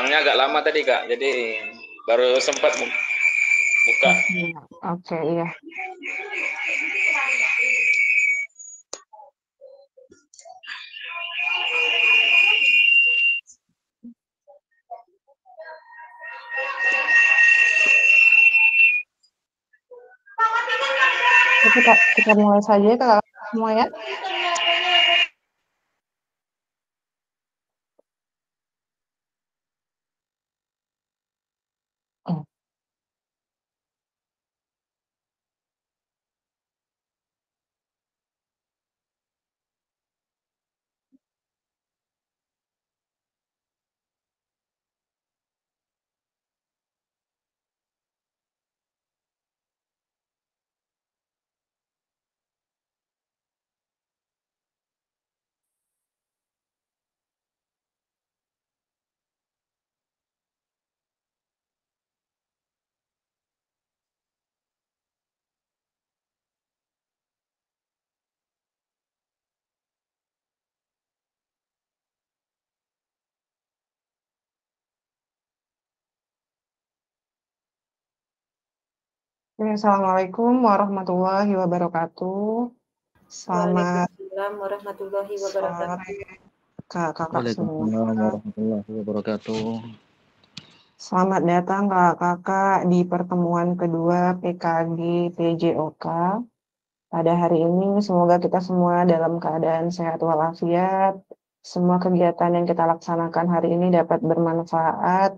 Soalnya agak lama tadi Kak, jadi baru sempat buka. Oke, iya. Kita mulai saja ya Kak semua ya. Assalamualaikum warahmatullahi wabarakatuh. Selamat Waalaikumsalam warahmatullahi wabarakatuh. sore kakak semua. Waalaikumsalam warahmatullahi wabarakatuh. Selamat datang kakak di pertemuan kedua PKG PJOK. Pada hari ini semoga kita semua dalam keadaan sehat walafiat. Semua kegiatan yang kita laksanakan hari ini dapat bermanfaat.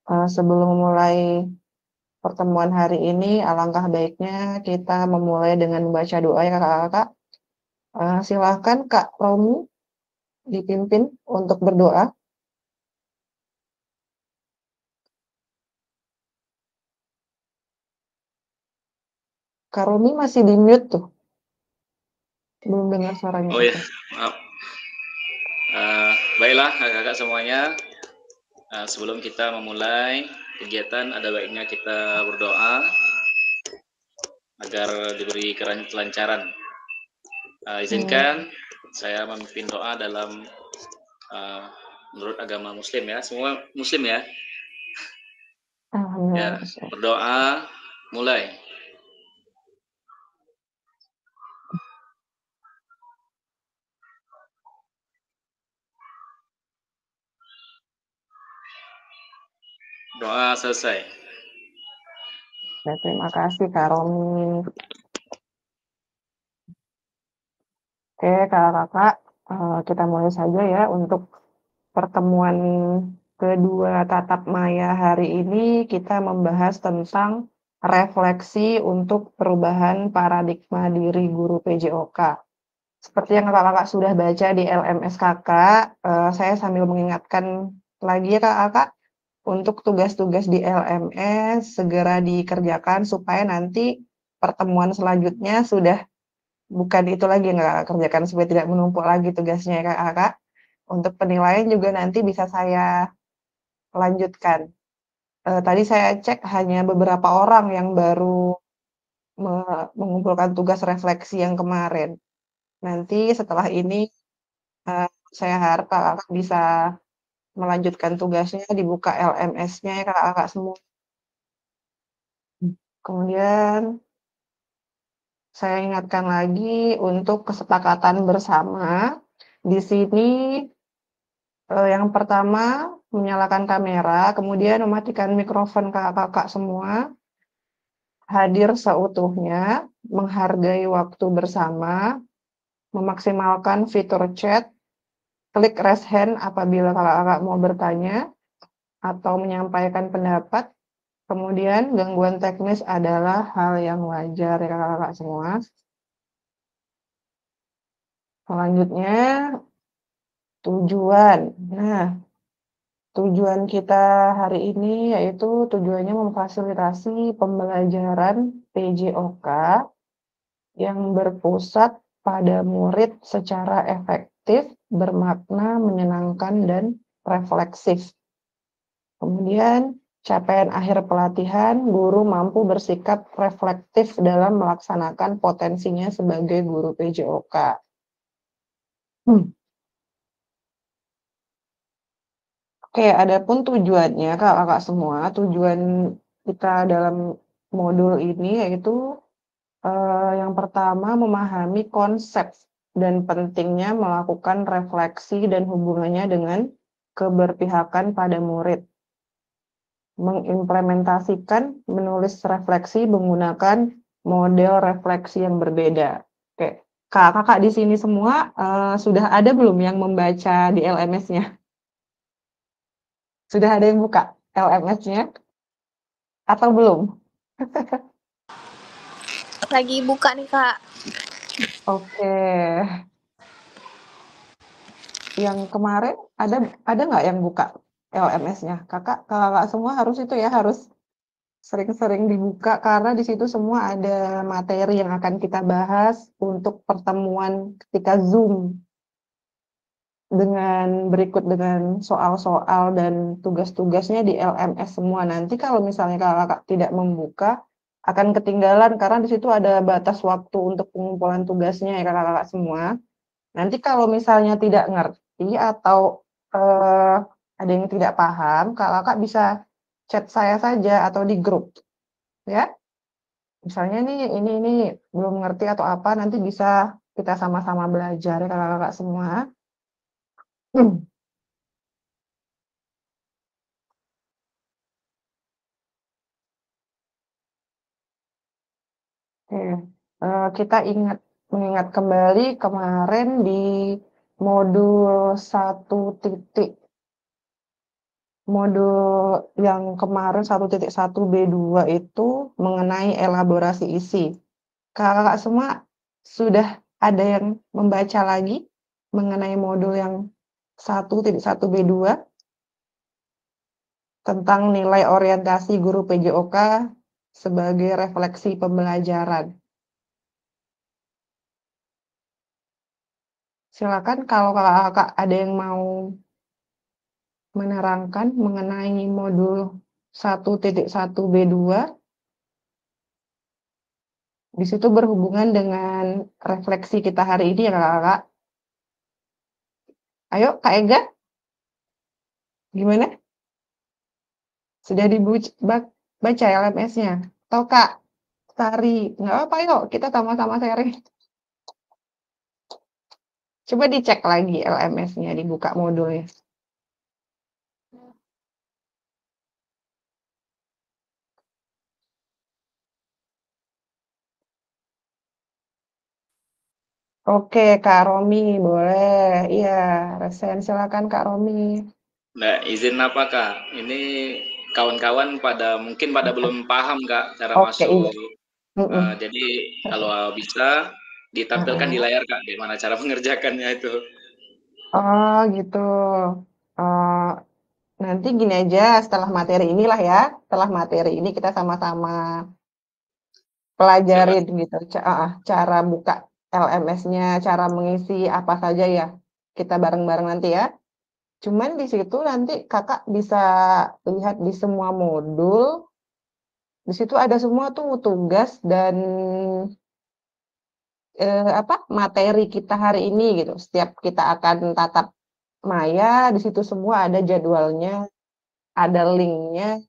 Sebelum mulai pertemuan hari ini, alangkah baiknya kita memulai dengan membaca doa ya kakak-kakak. Silahkan Kak Romi dipimpin untuk berdoa. Kak Romi masih di mute tuh. Belum dengar suaranya. Oh ya, maaf. Baiklah kakak-kakak semuanya. Sebelum kita memulai kegiatan, ada baiknya kita berdoa agar diberi kelancaran. Izinkan saya memimpin doa dalam menurut agama Muslim ya, semua Muslim ya. Ya, berdoa mulai. Doa selesai. Ya, terima kasih Kak Romi. Oke kakak-kakak, kita mulai saja ya untuk pertemuan kedua tatap maya hari ini. Kita membahas tentang refleksi untuk perubahan paradigma diri guru PJOK. Seperti yang kakak-kakak sudah baca di LMS kakak, saya sambil mengingatkan lagi ya kakak-kakak, untuk tugas-tugas di LMS segera dikerjakan supaya nanti pertemuan selanjutnya sudah bukan itu lagi yang kakak kerjakan, supaya tidak menumpuk lagi tugasnya ya kakak. Untuk penilaian juga nanti bisa saya lanjutkan. Tadi saya cek hanya beberapa orang yang baru mengumpulkan tugas refleksi yang kemarin. Nanti setelah ini saya harap kakak bisa melanjutkan tugasnya, dibuka LMS-nya ya kakak semua. Kemudian saya ingatkan lagi untuk kesepakatan bersama. Di sini yang pertama menyalakan kamera, kemudian mematikan mikrofon kakak-kakak semua, hadir seutuhnya, menghargai waktu bersama, memaksimalkan fitur chat, klik raise hand apabila kakak-kakak mau bertanya atau menyampaikan pendapat. Kemudian gangguan teknis adalah hal yang wajar ya kakak-kakak semua. Selanjutnya tujuan. Nah, tujuan kita hari ini yaitu tujuannya memfasilitasi pembelajaran PJOK yang berpusat pada murid secara efektif, bermakna, menyenangkan, dan refleksif. Kemudian capaian akhir pelatihan, guru mampu bersikap reflektif dalam melaksanakan potensinya sebagai guru PJOK. Oke, Oke, adapun tujuannya kakak semua, tujuan kita dalam modul ini yaitu yang pertama memahami konsep dan pentingnya melakukan refleksi dan hubungannya dengan keberpihakan pada murid. Mengimplementasikan menulis refleksi menggunakan model refleksi yang berbeda. Oke, kakak di sini semua sudah ada belum yang membaca di LMS-nya? Sudah ada yang buka LMS-nya atau belum? Lagi buka nih Kak. Oke. Yang kemarin ada nggak yang buka LMS-nya? Kakak semua harus itu ya, harus sering-sering dibuka karena di situ semua ada materi yang akan kita bahas untuk pertemuan ketika Zoom dengan soal-soal dan tugas-tugasnya di LMS semua. Nanti kalau misalnya kakak tidak membuka akan ketinggalan karena di situ ada batas waktu untuk pengumpulan tugasnya ya kakak-kakak semua. Nanti kalau misalnya tidak ngerti atau ada yang tidak paham, kakak bisa chat saya saja atau di grup, ya. Misalnya nih ini belum ngerti atau apa, nanti bisa kita sama-sama belajar ya kakak-kakak semua. Oke, kita mengingat kembali kemarin di modul 1 modul yang kemarin 1.1 B2 itu mengenai elaborasi isi. Kakak semua sudah ada yang membaca lagi mengenai modul yang 1.1 B2 tentang nilai orientasi guru PJOK sebagai refleksi pembelajaran. Silakan kalau kakak ada yang mau menerangkan mengenai modul 1.1 B2. Di situ berhubungan dengan refleksi kita hari ini ya kakak. Ayo Kak Ega, gimana? Sudah dibaca LMS-nya? Atau Kak Sari? Nggak apa, yuk kita sama-sama sharing. Coba dicek lagi LMS-nya, dibuka modulnya. Oke, Kak Romi, boleh. Iya, resen. Silakan Kak Romi. Nah, izin apa Kak? Ini kawan-kawan mungkin pada belum paham Kak cara Oke, masuk. iya. Jadi kalau bisa ditampilkan di layar Kak, gimana cara mengerjakannya itu. Oh, gitu. Eh, nanti gini aja, setelah materi inilah ya, setelah materi ini kita sama-sama Siapa? pelajarin gitu, cara buka LMS-nya, cara mengisi apa saja ya, kita bareng-bareng nanti ya. Cuman di situ nanti kakak bisa lihat di semua modul, di situ ada semua tuh tugas dan materi kita hari ini gitu. Setiap kita akan tatap maya, di situ semua ada jadwalnya, ada linknya,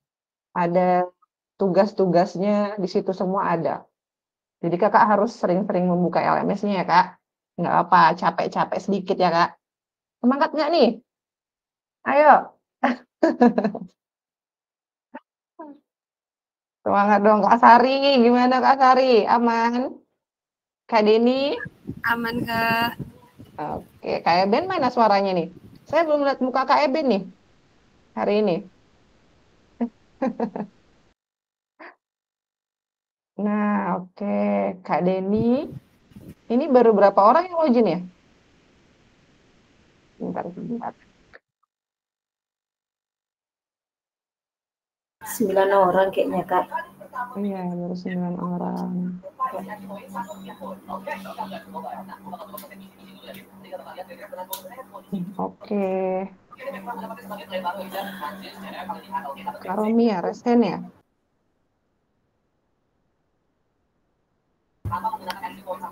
ada tugas-tugasnya, di situ semua ada. Jadi kakak harus sering-sering membuka LMS-nya ya kak. Nggak apa, capek-capek sedikit ya kak. Semangat nggak nih? Ayo, semangat dong Kak Sari. Gimana Kak Sari? Aman? Kak Deni? Aman Kak. Oke, Kak Eben mana suaranya nih? Saya belum lihat muka Kak Eben nih hari ini. Nah, oke. Kak Deni, ini baru berapa orang yang login ya? Bentar, bentar. 9 orang kayaknya Kak. Iya, baru 9 orang. Oke. Kak Romi ya, resen ya?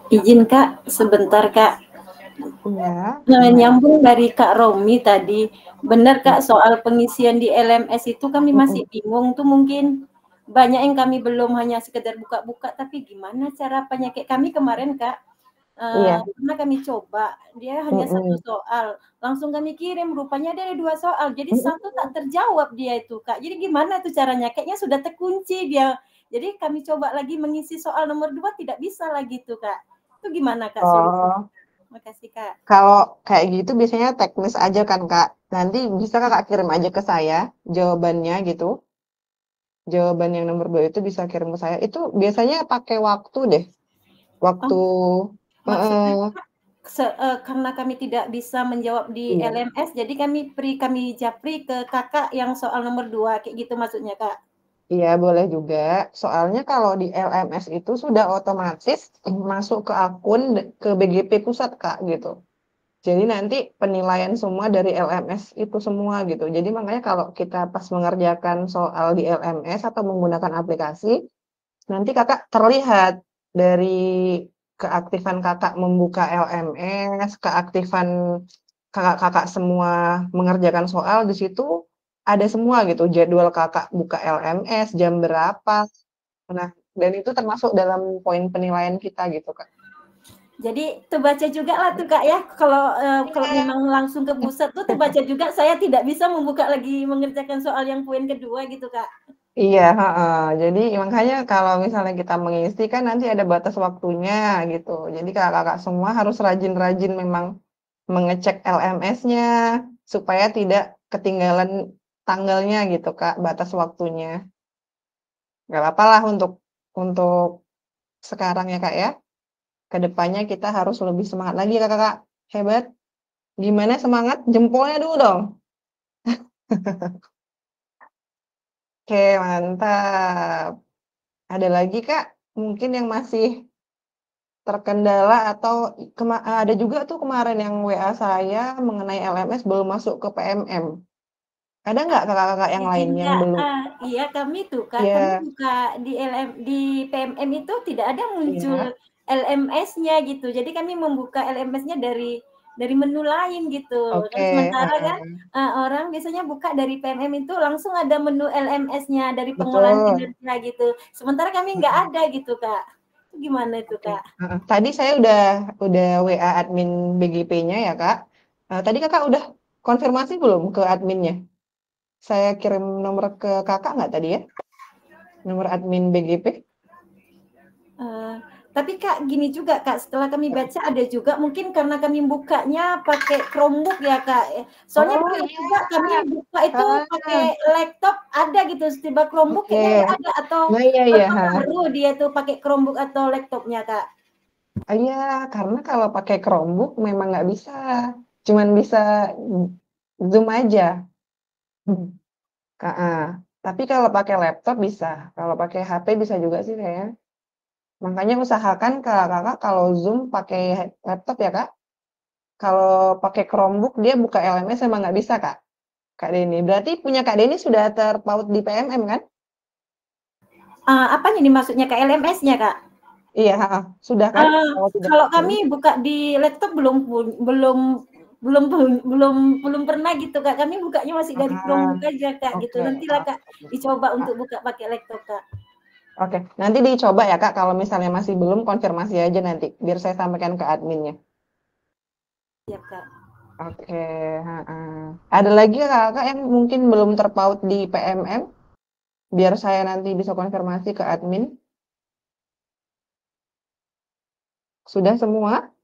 Izin Kak, sebentar Kak. Iya, Nah, gimana? nyambung dari Kak Romi tadi, benar Kak soal pengisian di LMS itu kami masih bingung tuh mungkin banyak yang kami belum hanya sekedar buka-buka tapi gimana cara kayak kami kemarin Kak, Iya. karena kami coba dia hanya satu soal, langsung kami kirim rupanya dia ada 2 soal jadi satu tak terjawab dia itu Kak, jadi gimana tuh caranya? Kayaknya sudah terkunci dia, jadi kami coba lagi mengisi soal nomor 2 tidak bisa lagi tuh Kak, itu gimana Kak solusinya? Oh, Makasih Kak. kalau kayak gitu biasanya teknis aja kan, Kak. Nanti bisa Kakak kirim aja ke saya jawabannya gitu. Jawaban yang nomor 2 itu bisa kirim ke saya. Itu biasanya pakai waktu deh. Waktu Maksudnya heeh, Kak, karena kami tidak bisa menjawab di iya. LMS, jadi kami japri ke Kakak yang soal nomor 2 kayak gitu maksudnya, Kak? Iya, boleh juga. Soalnya kalau di LMS itu sudah otomatis masuk ke akun ke BGP pusat, Kak, gitu. Jadi nanti penilaian semua dari LMS itu semua gitu. Jadi makanya kalau kita pas mengerjakan soal di LMS atau menggunakan aplikasi, nanti Kakak terlihat dari keaktifan Kakak membuka LMS, keaktifan Kakak-kakak semua mengerjakan soal di situ ada semua gitu, jadwal Kakak buka LMS, jam berapa. Nah, dan itu termasuk dalam poin penilaian kita gitu, Kak. Jadi terbaca juga lah tuh, Kak, ya, kalau memang langsung ke pusat tuh terbaca juga saya tidak bisa membuka lagi mengerjakan soal yang poin kedua gitu, Kak. Iya, heeh. Jadi makanya kalau misalnya kita mengisi kan nanti ada batas waktunya gitu. Jadi kakak-kakak semua harus rajin-rajin memang mengecek LMS-nya supaya tidak ketinggalan tanggalnya gitu, Kak, batas waktunya. Nggak apa-apa lah untuk sekarang ya, Kak, ya. Kedepannya kita harus lebih semangat lagi, Kakak. Hebat. Gimana semangat? Jempolnya dulu dong. Oke, mantap. Ada lagi, Kak? Mungkin yang masih terkendala atau ada juga tuh kemarin yang WA saya mengenai LMS belum masuk ke PMM. Ada nggak kakak-kakak yang lain yang Enggak, belum? iya kami tuh, Kak, kami Iya, buka di PMM itu tidak ada muncul iya. LMS-nya gitu. Jadi kami membuka LMS-nya dari menu lain gitu. Kan Oke, sementara kan, heeh, orang biasanya buka dari PMM itu langsung ada menu LMS-nya dari pengolahan betul. kinerja gitu. Sementara kami nggak Heeh, ada gitu, Kak. Itu gimana itu, oke. Kak? Heeh. Tadi saya udah WA admin BGP-nya ya, Kak. Tadi Kakak udah konfirmasi belum ke adminnya? Saya kirim nomor ke Kakak nggak tadi ya? Nomor admin BGP? Eee, tapi Kak, gini juga Kak, setelah kami baca ada juga mungkin karena kami bukanya pakai Chromebook ya Kak, soalnya Oh pernah iya, juga kami buka itu pakai heeh, laptop ada gitu, tiba Chromebook oke. kayaknya nggak ada atau Nah iya iya, heeh. berpengaruh dia tuh pakai Chromebook atau laptopnya Kak? Iya, karena kalau pakai Chromebook memang nggak bisa, cuman bisa Zoom aja. Heeh. Tapi kalau pakai laptop bisa, kalau pakai HP bisa juga sih kayaknya. Makanya usahakan Kakak kalau Zoom pakai laptop ya, Kak. Kalau pakai Chromebook dia buka LMS emang nggak bisa, Kak. Kak Deni. Berarti punya Kak Deni sudah terpaut di PMM kan? Apanya nih maksudnya Kak, LMS-nya Kak? Iya, heeh. Sudah kan? Eee, Kalau tidak kalau belum? kami buka di laptop belum belum belum pernah gitu Kak, kami bukanya masih dari Ah, Chromebook aja Kak, gitu. oke. Nantilah Kak, Oke. dicoba untuk Ah, buka pakai laptop Kak. oke, nanti dicoba ya Kak, kalau misalnya masih belum konfirmasi aja nanti, biar saya sampaikan ke adminnya. Siap Kak. Oke, heeh. Ada lagi kakak yang mungkin belum terpaut di PMM, biar saya nanti bisa konfirmasi ke admin. Sudah semua?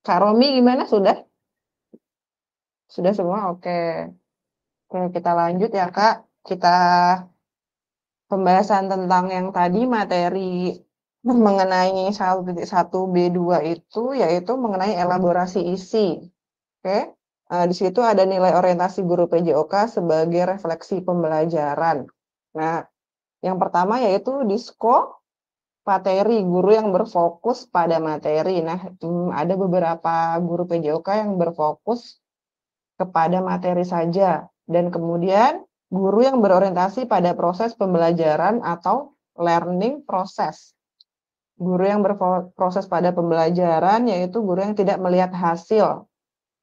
Kak Romi gimana? Sudah? Sudah semua? Oke. Oke, kita lanjut ya Kak. Kita pembahasan tentang yang tadi materi mengenai 1.1 B2 itu, yaitu mengenai elaborasi isi. Oke, di situ ada nilai orientasi guru PJOK sebagai refleksi pembelajaran. Nah, yang pertama yaitu disko materi, guru yang berfokus pada materi. Nah, ada beberapa guru PJOK yang berfokus kepada materi saja. Dan kemudian guru yang berorientasi pada proses pembelajaran atau learning process. Guru yang berproses pada pembelajaran yaitu guru yang tidak melihat hasil,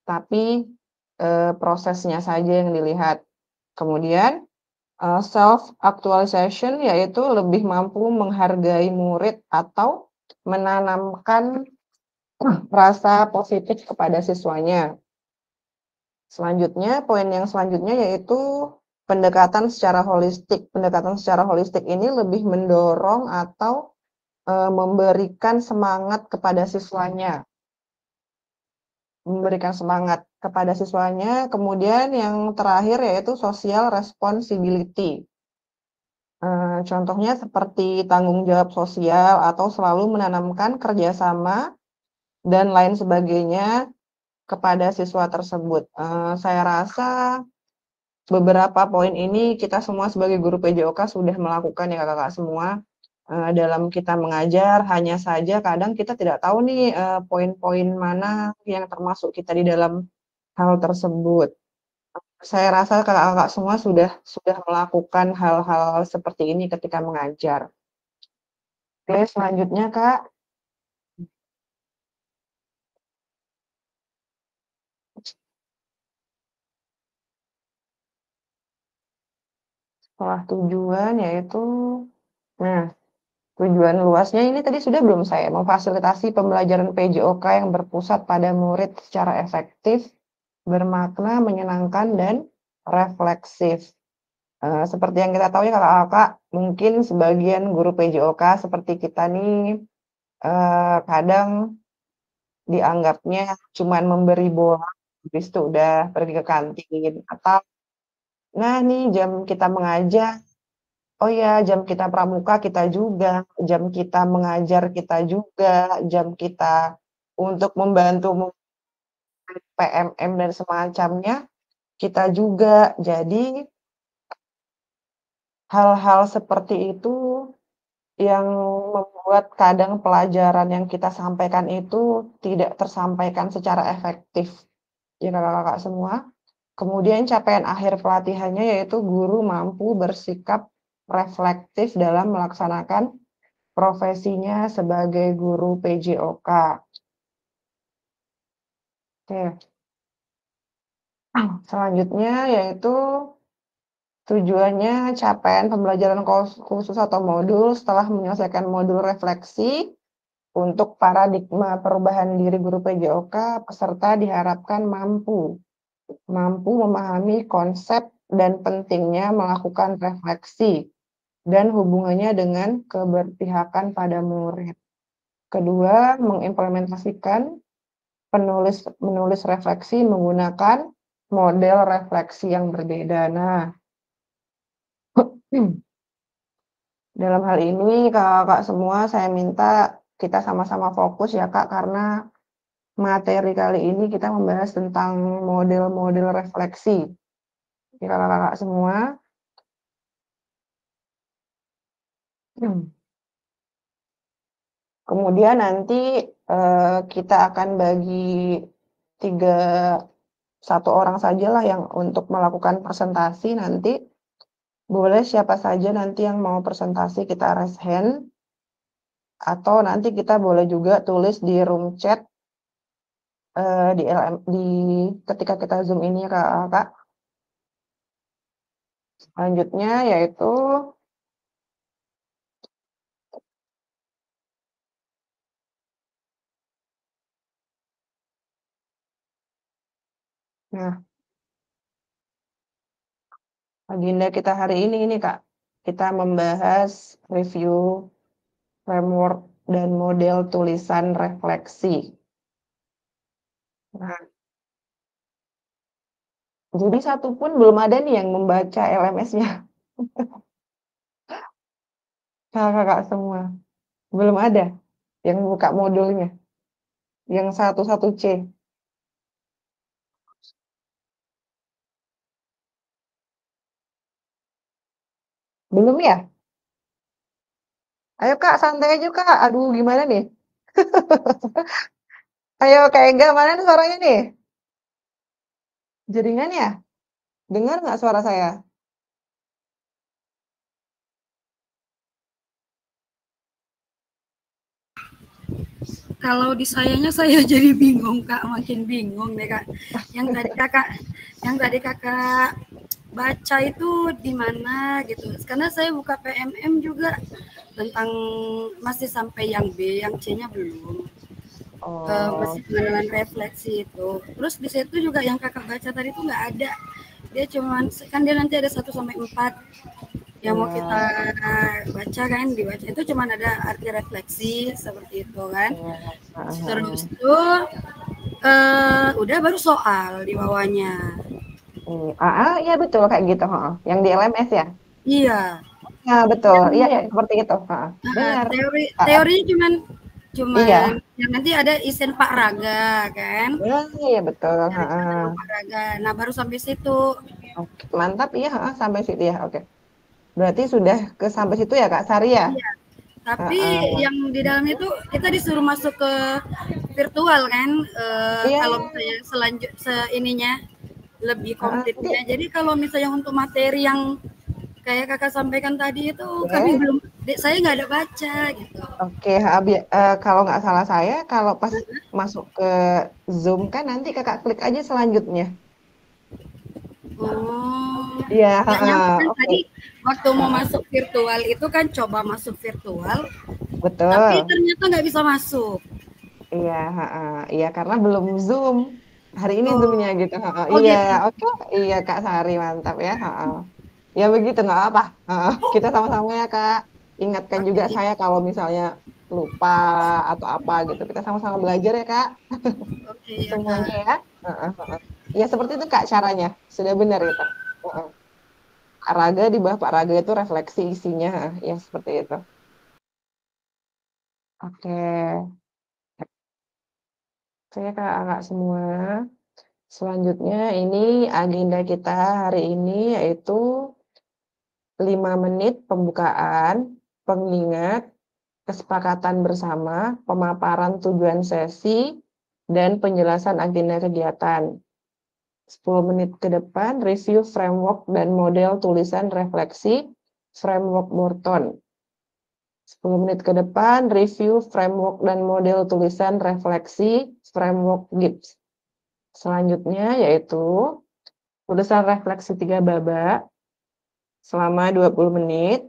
tapi prosesnya saja yang dilihat. Kemudian self-actualization yaitu lebih mampu menghargai murid atau menanamkan rasa positif kepada siswanya. Selanjutnya, poin yang selanjutnya yaitu pendekatan secara holistik. Pendekatan secara holistik ini lebih mendorong atau memberikan semangat kepada siswanya. Memberikan semangat kepada siswanya. Kemudian yang terakhir yaitu social responsibility. Contohnya seperti tanggung jawab sosial atau selalu menanamkan kerjasama dan lain sebagainya kepada siswa tersebut. Saya rasa beberapa poin ini kita semua sebagai guru PJOK sudah melakukan ya kakak-kakak semua dalam kita mengajar. Hanya saja kadang kita tidak tahu nih poin-poin mana yang termasuk kita di dalam hal tersebut. Saya rasa kakak-kakak semua sudah melakukan hal-hal seperti ini ketika mengajar. Oke, selanjutnya Kak. Setelah tujuan yaitu, nah tujuan luasnya ini tadi sudah belum saya, memfasilitasi pembelajaran PJOK yang berpusat pada murid secara efektif, bermakna, menyenangkan, dan refleksif. Seperti yang kita tahu ya kakak-kakak, mungkin sebagian guru PJOK seperti kita nih, kadang dianggapnya cuman memberi bola, habis itu udah pergi ke kantin, atau nah nih jam kita mengajar, oh ya jam kita pramuka kita juga, jam kita mengajar kita juga, jam kita untuk membantu PMM dan semacamnya kita juga. Jadi hal-hal seperti itu yang membuat kadang pelajaran yang kita sampaikan itu tidak tersampaikan secara efektif. Ya kakak-kakak semua. Kemudian capaian akhir pelatihannya yaitu guru mampu bersikap reflektif dalam melaksanakan profesinya sebagai guru PJOK. Oke. Selanjutnya yaitu tujuannya capaian pembelajaran khusus atau modul setelah menyelesaikan modul refleksi untuk paradigma perubahan diri guru PJOK, peserta diharapkan mampu memahami konsep dan pentingnya melakukan refleksi dan hubungannya dengan keberpihakan pada murid. Kedua, mengimplementasikan menulis refleksi menggunakan model refleksi yang berbeda. Nah, dalam hal ini kakak semua saya minta kita sama-sama fokus ya Kak, karena materi kali ini kita membahas tentang model-model refleksi. Ya kakak-kakak semua. Kemudian nanti kita akan bagi satu orang sajalah yang untuk melakukan presentasi nanti. Boleh siapa saja nanti yang mau presentasi kita raise hand. Atau nanti kita boleh juga tulis di room chat ketika kita Zoom ini ya Kak. Selanjutnya yaitu agenda kita hari ini Kak. Kita membahas review framework dan model tulisan refleksi. Nah, jadi satu pun belum ada nih yang membaca LMS-nya. Kakak semua. Belum ada yang buka modulnya. Yang 11C. Belum ya? Ayo Kak, santai aja Kak. Aduh, gimana nih? Ayo Kak Ega, mana nih suaranya nih? Jaringan ya? Dengar nggak suara saya? Kalau di sayanya saya jadi bingung Kak, makin bingung deh Kak. Yang tadi Kakak baca itu di mana gitu. Karena saya buka PMM juga tentang masih sampai yang B, yang C-nya belum. Masih pengenalan refleksi itu. Terus di situ juga yang Kakak baca tadi itu nggak ada. Dia cuman kan dia nanti ada 1 sampai 4 yang mau kita baca kan, dibaca itu cuma ada arti refleksi seperti itu kan. Terus itu udah baru soal di bawahnya. Iya betul kayak gitu, yang di LMS ya? Iya. Ya betul, iya ya seperti itu. Benar. Teorinya cuman Iya. yang nanti ada isen Pak Raga kan. Iya betul. Pak Raga. Nah baru sampai situ. Oke, mantap iya sampai situ ya. Oke. Berarti sudah ke sampai situ ya Kak Sari ya? Iya. Tapi yang di dalam itu kita disuruh masuk ke virtual kan. Kalau misalnya ininya lebih komplitnya. Jadi kalau misalnya untuk materi yang kayak Kakak sampaikan tadi itu kami belum, saya nggak ada baca gitu. Oke, kalau nggak salah saya, kalau pas masuk ke Zoom kan nanti Kakak klik aja selanjutnya. Oh, iya. Tadi waktu mau masuk virtual itu kan coba masuk virtual, betul. Tapi ternyata nggak bisa masuk. Iya karena belum Zoom. Hari ini Zoom-nya gitu. Iya, gitu. Oke. Iya Kak Sari mantap ya. Ya begitu nggak apa. Kita sama-sama ya Kak. Ingatkan juga saya kalau misalnya lupa atau apa gitu. Kita sama-sama belajar ya Kak. Semuanya ya. Ya seperti itu Kak caranya. Sudah benar gitu. Pak Raga di bawah Pak Raga itu refleksi isinya. Ya seperti itu. Oke. Saya Kak semua. Selanjutnya ini agenda kita hari ini yaitu 5 menit pembukaan, pengingat, kesepakatan bersama, pemaparan tujuan sesi, dan penjelasan agenda kegiatan. 10 menit ke depan, review framework dan model tulisan refleksi, framework Morton. 10 menit ke depan, review framework dan model tulisan refleksi, framework Gibbs. Selanjutnya yaitu tulisan refleksi 3 babak selama 20 menit.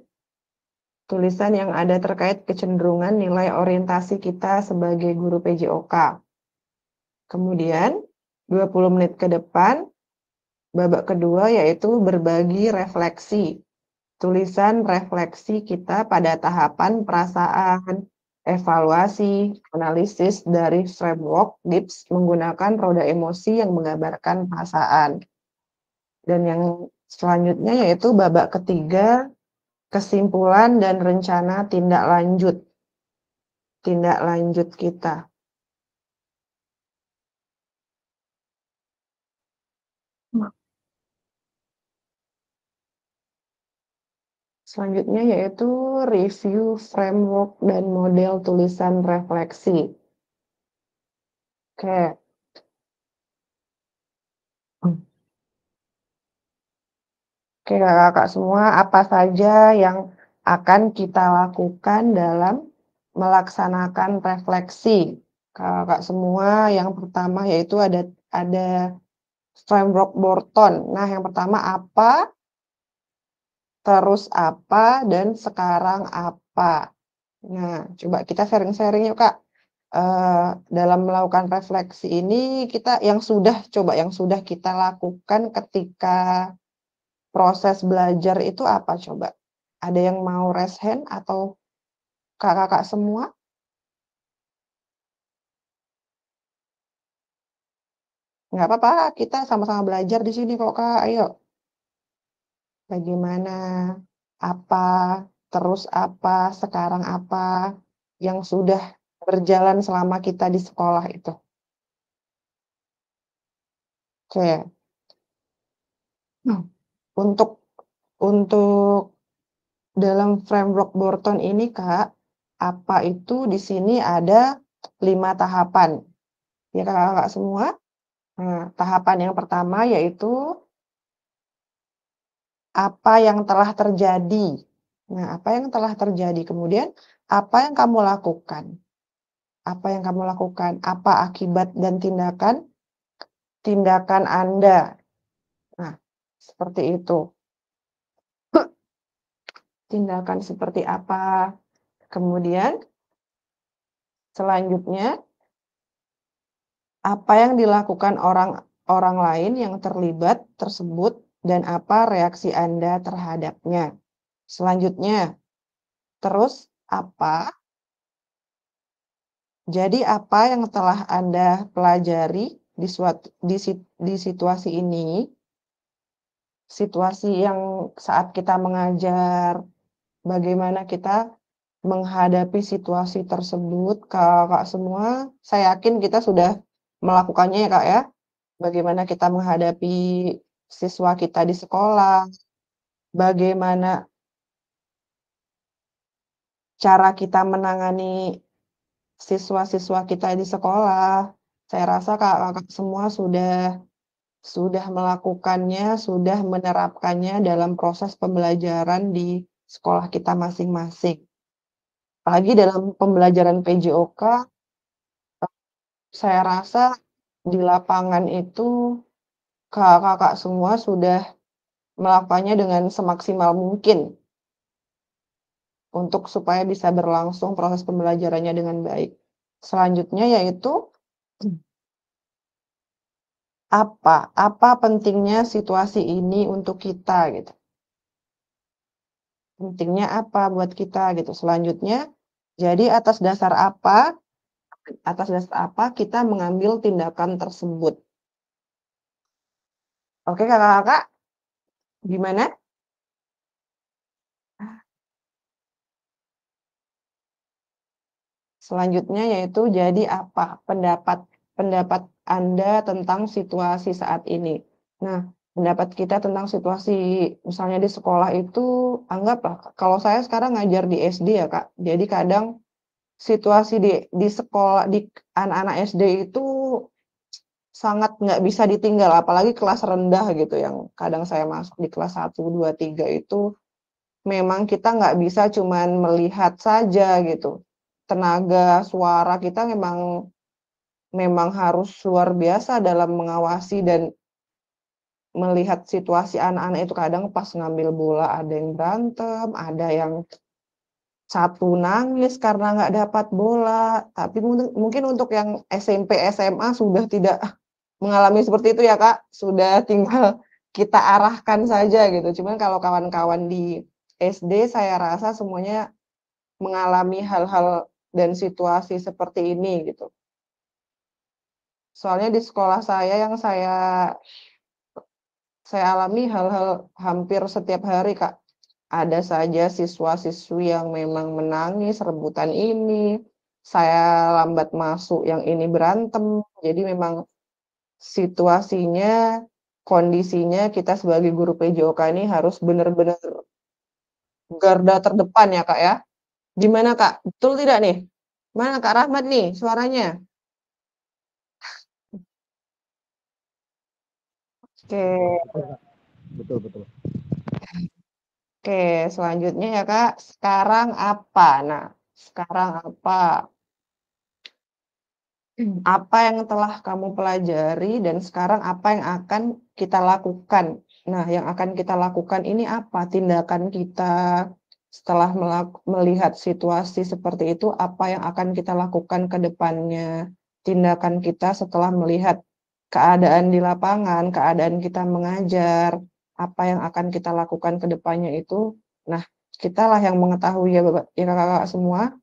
Tulisan yang ada terkait kecenderungan nilai orientasi kita sebagai guru PJOK. Kemudian 20 menit ke depan, babak kedua yaitu berbagi refleksi. Tulisan refleksi kita pada tahapan perasaan, evaluasi, analisis dari framework Gibbs menggunakan roda emosi yang menggambarkan perasaan. Dan yang selanjutnya yaitu babak ketiga, kesimpulan dan rencana tindak lanjut. Tindak lanjut kita. Selanjutnya yaitu review framework dan model tulisan refleksi. Oke. Oke, kakak semua, apa saja yang akan kita lakukan dalam melaksanakan refleksi? Kakak semua, yang pertama yaitu ada framework Morton. Nah, yang pertama apa, terus apa, dan sekarang apa. Nah, coba kita sharing-sharing yuk, Kak. Dalam melakukan refleksi ini, kita yang sudah kita lakukan ketika proses belajar itu apa coba? Ada yang mau raise hand atau kakak-kakak semua? Nggak apa-apa, kita sama-sama belajar di sini kok, Kak. Ayo. Bagaimana, apa, terus apa, sekarang apa, yang sudah berjalan selama kita di sekolah itu. Oke. Untuk dalam framework Morton ini, Kak, apa itu di sini ada 5 tahapan. Ya, kakak-kakak semua. Nah, tahapan yang pertama yaitu apa yang telah terjadi. Nah, apa yang telah terjadi. Kemudian, apa yang kamu lakukan. Apa yang kamu lakukan? Apa akibat dan tindakan Anda? Nah, seperti itu. Tindakan seperti apa? Kemudian selanjutnya, apa yang dilakukan orang lain yang terlibat tersebut dan apa reaksi Anda terhadapnya? Selanjutnya, terus apa? Jadi apa yang telah Anda pelajari di situasi ini? Situasi yang saat kita mengajar, bagaimana kita menghadapi situasi tersebut, Kakak semua, saya yakin kita sudah melakukannya ya Kak ya. Bagaimana kita menghadapi siswa kita di sekolah, bagaimana cara kita menangani siswa-siswa kita di sekolah. Saya rasa kakak-kakak semua sudah melakukannya, sudah menerapkannya dalam proses pembelajaran di sekolah kita masing-masing. Apalagi dalam pembelajaran PJOK, saya rasa di lapangan itu kakak-kakak semua sudah melakukannya dengan semaksimal mungkin untuk supaya bisa berlangsung proses pembelajarannya dengan baik. Selanjutnya yaitu apa pentingnya situasi ini untuk kita gitu. Pentingnya apa buat kita gitu. Selanjutnya, jadi atas dasar apa kita mengambil tindakan tersebut. Oke kakak-kakak, gimana? Selanjutnya yaitu jadi apa pendapat Anda tentang situasi saat ini. Nah, pendapat kita tentang situasi misalnya di sekolah itu anggaplah kalau saya sekarang ngajar di SD ya Kak. Jadi kadang situasi di sekolah di anak-anak SD itu sangat nggak bisa ditinggal, apalagi kelas rendah gitu yang kadang saya masuk di kelas 1, 2, 3 itu memang kita nggak bisa cuman melihat saja gitu. Tenaga suara kita memang harus luar biasa dalam mengawasi dan melihat situasi anak-anak itu. Kadang pas ngambil bola ada yang berantem, ada yang satu nangis karena nggak dapat bola. Tapi mungkin untuk yang SMP, SMA sudah tidak mengalami seperti itu ya Kak, sudah tinggal kita arahkan saja gitu. Cuman kalau kawan-kawan di SD saya rasa semuanya mengalami hal-hal dan situasi seperti ini gitu. Soalnya di sekolah saya yang saya alami hal-hal hampir setiap hari Kak. Ada saja siswa-siswi yang memang menangis rebutan ini, saya lambat masuk yang ini berantem. Jadi memang situasinya, kondisinya kita sebagai guru PJOK ini harus benar-benar garda terdepan ya Kak ya. Gimana Kak? Betul tidak nih? Mana Kak Rahmat nih suaranya? Oke, Betul, betul. oke, selanjutnya ya Kak, sekarang apa? Nah, sekarang apa? Apa yang telah kamu pelajari dan sekarang apa yang akan kita lakukan? Nah, yang akan kita lakukan ini apa? Tindakan kita setelah melihat situasi seperti itu, apa yang akan kita lakukan ke depannya? Tindakan kita setelah melihat keadaan di lapangan, keadaan kita mengajar, apa yang akan kita lakukan ke depannya itu. Nah, kitalah yang mengetahui ya Bapak, ya Kakak-kakak semua.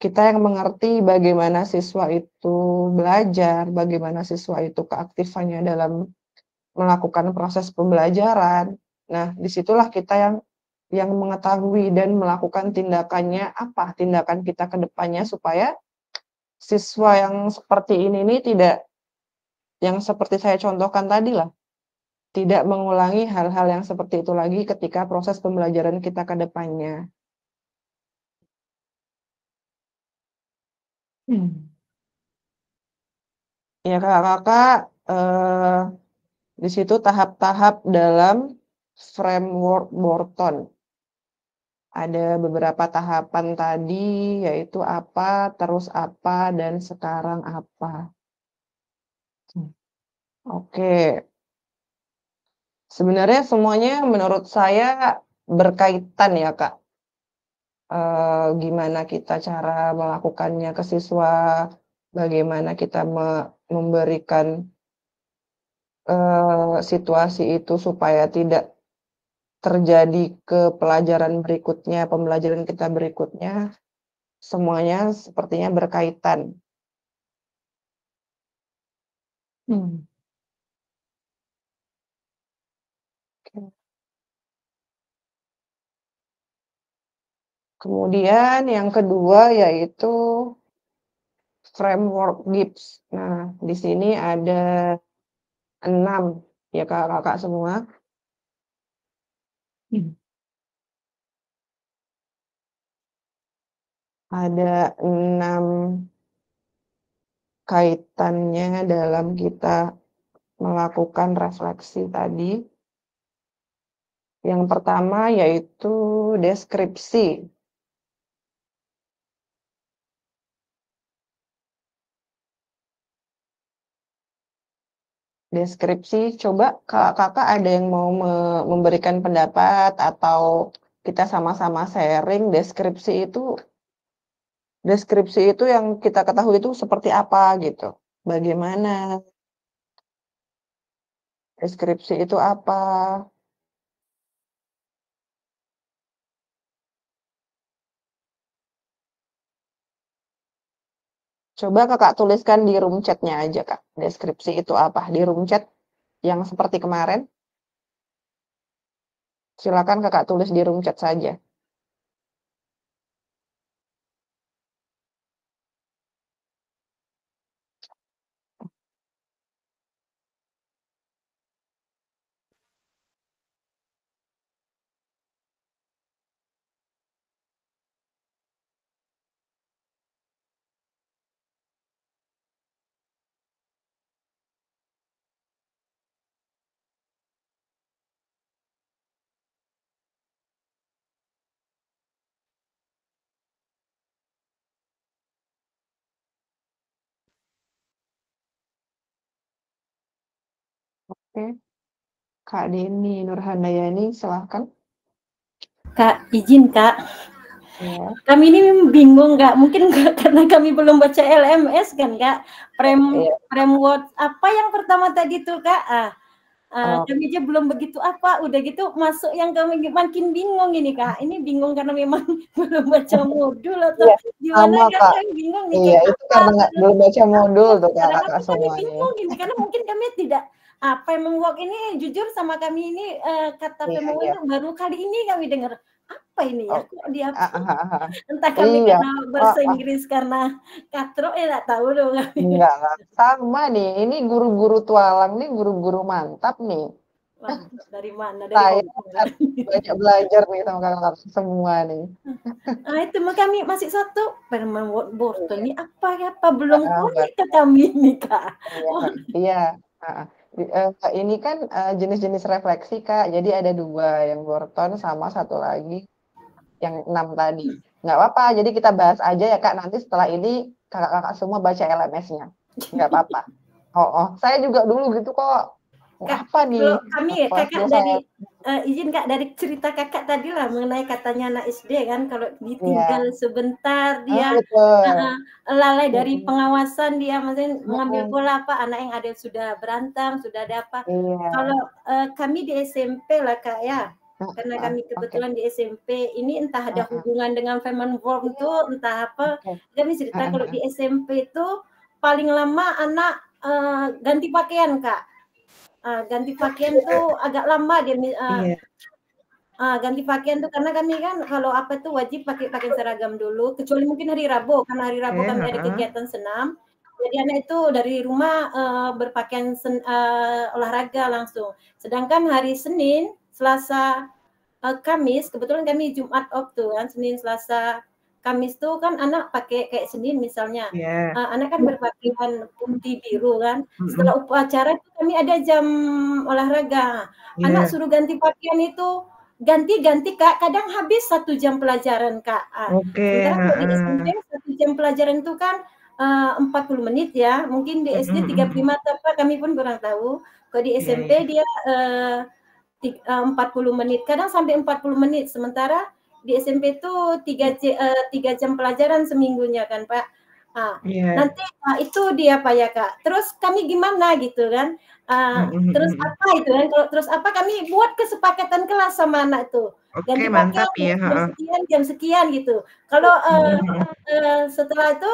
Kita yang mengerti bagaimana siswa itu belajar, bagaimana siswa itu keaktifannya dalam melakukan proses pembelajaran. Nah, disitulah kita yang mengetahui dan melakukan tindakannya, apa tindakan kita ke depannya supaya siswa yang seperti ini tidak, yang seperti saya contohkan tadi lah, tidak mengulangi hal-hal yang seperti itu lagi ketika proses pembelajaran kita ke depannya. Ya kakak-kakak, di situ tahap-tahap dalam framework Borton. ada beberapa tahapan tadi, yaitu apa, terus apa, dan sekarang apa. Oke. Sebenarnya semuanya menurut saya berkaitan ya, Kak. Gimana kita cara melakukannya ke siswa, bagaimana kita memberikan situasi itu supaya tidak terjadi ke pelajaran berikutnya, pembelajaran kita berikutnya, semuanya sepertinya berkaitan. Oke. Kemudian yang kedua yaitu framework GIPS. Nah, di sini ada 6 ya Kakak-kakak semua. Ada 6 kaitannya dalam kita melakukan refleksi tadi. Yang pertama yaitu deskripsi. Deskripsi, coba kakak ada yang mau memberikan pendapat atau kita sama-sama sharing deskripsi itu yang kita ketahui itu seperti apa gitu. Bagaimana? Deskripsi itu apa? Coba kakak tuliskan di room chat-nya aja kak. Deskripsi itu apa? Di room chat yang seperti kemarin. Silakan kakak tulis di room chat saja. Oke. Kak Deni Nurhandayani, silahkan. Kak, izin Kak. Ya. Kami ini bingung Kak, mungkin karena kami belum baca LMS kan Kak. Framework apa yang pertama tadi tuh Kak? Kami aja belum begitu apa, udah gitu masuk yang kami makin bingung ini Kak. Ini bingung karena memang belum baca modul atau gimana Kak? Kami bingung nih. Iya, itu karena belum baca modul tuh Kak semua. Kami bingung ini karena mungkin kami tidak framework ini jujur sama kami ini kata framework baru kali ini kami dengar. Apa ini ya? Kok dia entah kami karena bahasa Inggris karena katro nggak tahu dong kami. Enggak, sama nih. Ini guru-guru tualang nih, guru-guru mantap nih. Wah, dari mana? Saya banyak belajar nih sama kakak semua nih. Itu kami masih satu framework ini apa belum connect ke kami ini Kak. Iya. Ini kan jenis-jenis refleksi Kak. Jadi ada 2, yang Borton sama satu lagi yang 6 tadi. Nggak apa-apa, jadi kita bahas aja ya Kak. Nanti setelah ini kakak-kakak semua baca LMS-nya. Nggak apa-apa. Saya juga dulu gitu kok. Apa nih? Kalau kami kakak dari izin Kak dari cerita kakak tadi lah mengenai katanya anak SD kan kalau ditinggal sebentar dia lalai dari pengawasan dia maksudnya mengambil bola apa anak yang ada sudah berantem sudah ada apa. Kalau kami di SMP lah Kak ya. Karena kami kebetulan di SMP ini entah ada hubungan dengan framework itu entah apa. Kami cerita kalau di SMP itu paling lama anak ganti pakaian Kak. Ganti pakaian tuh agak lama dia ganti pakaian tuh karena kami kan kalau apa tuh wajib pakai pakaian seragam dulu kecuali mungkin hari Rabu karena hari Rabu kami ada kegiatan senam jadi anak itu dari rumah berpakaian olahraga langsung sedangkan hari Senin Selasa Kamis kebetulan kami Jumat off tuh kan Senin Selasa Kamis tuh kan anak pakai kayak Senin misalnya, anak kan berpakaian putih biru kan. Setelah upacara itu kami ada jam olahraga. Anak suruh ganti pakaian itu ganti-ganti Kak, kadang habis 1 jam pelajaran Kak. Oke, Sementara kalau di heeh. SMP 1 jam pelajaran itu kan 40 menit ya, mungkin di SD 35 atau apa kami pun kurang tahu. Kalau di Iya, SMP iya. dia 40 menit, kadang sampai 40 menit. Sementara di SMP itu 3 jam pelajaran seminggunya kan Pak. Iya. Nanti itu dia Pak ya Kak. Terus kami gimana gitu kan. Terus apa itu kan, kalau terus apa kami buat kesepakatan kelas sama anak itu. Oke, Ganti mantap pakaian ya, jam sekian gitu. Kalau setelah itu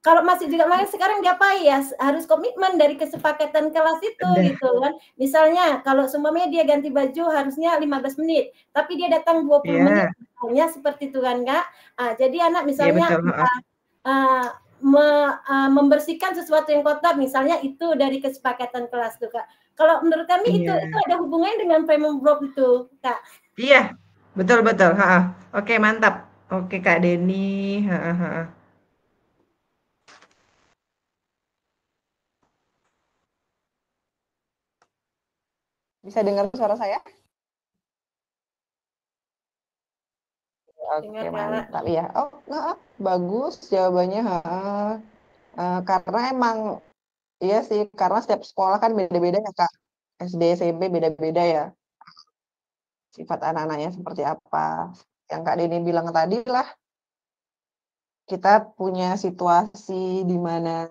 kalau masih juga main sekarang diapain ya, harus komitmen dari kesepakatan kelas itu Udah. gitu kan. Misalnya kalau seumpamanya dia ganti baju harusnya 15 menit, tapi dia datang 20 menit, Iya, misalnya seperti itu kan Kak. Jadi anak iya misalnya betul, heeh. membersihkan sesuatu yang kotor misalnya itu dari kesepakatan kelas tuh Kak. Kalau menurut kami itu Iya. ada hubungannya dengan framework itu Kak. Iya, betul betul, heeh. Oke, mantap. Oke, Kak Denny, heeh, heeh. Bisa dengar suara saya? Oke, Dengar Kak. mantap ya. Oh, heeh, bagus jawabannya, heeh. Karena emang iya sih, karena setiap sekolah kan beda-beda ya, Kak. SD, SMP beda-beda ya. Sifat anak-anaknya seperti apa. Yang Kak Denny bilang tadi lah, kita punya situasi di mana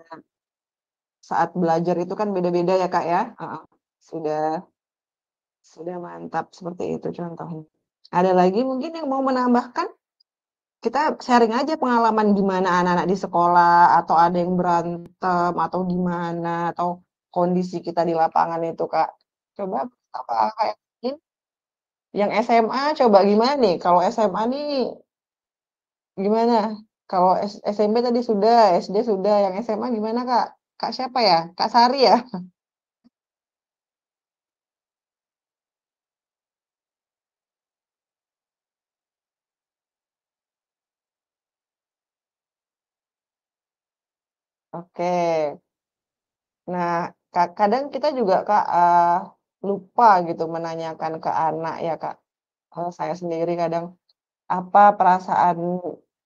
saat belajar itu kan beda-beda ya, Kak ya. Heeh. Sudah Sudah mantap seperti itu contohnya. Ada lagi mungkin yang mau menambahkan? Kita sharing aja pengalaman gimana anak-anak di sekolah, atau ada yang berantem, atau gimana, atau kondisi kita di lapangan itu, Kak. Coba apa kayak mungkin yang SMA coba gimana nih? Kalau SMA nih gimana? Kalau SMP tadi sudah, SD sudah, yang SMA gimana, Kak? Kak siapa ya? Kak Sari ya? Oke. Nah, kadang kita juga Kak, lupa gitu menanyakan ke anak ya Kak, saya sendiri kadang, apa perasaan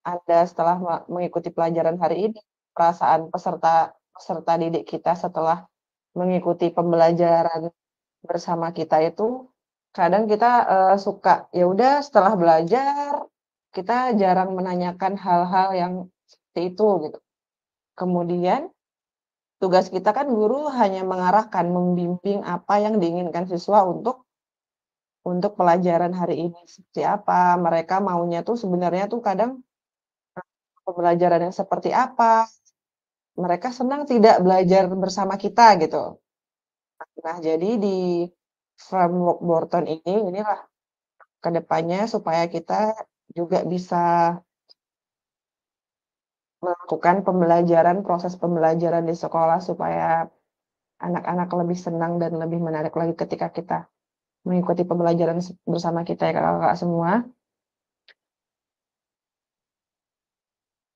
Anda setelah mengikuti pelajaran hari ini? Perasaan peserta peserta didik kita setelah mengikuti pembelajaran bersama kita itu, kadang kita, suka, ya udah setelah belajar, kita jarang menanyakan hal-hal yang seperti itu gitu. Kemudian tugas kita kan guru hanya mengarahkan, membimbing apa yang diinginkan siswa untuk pelajaran hari ini seperti apa, mereka maunya tuh sebenarnya tuh kadang pembelajaran yang seperti apa, mereka senang tidak belajar bersama kita gitu. Nah, jadi di framework Borton inilah ke depannya supaya kita juga bisa melakukan pembelajaran, proses pembelajaran di sekolah supaya anak-anak lebih senang dan lebih menarik lagi ketika kita mengikuti pembelajaran bersama kita ya Kakak-kakak semua.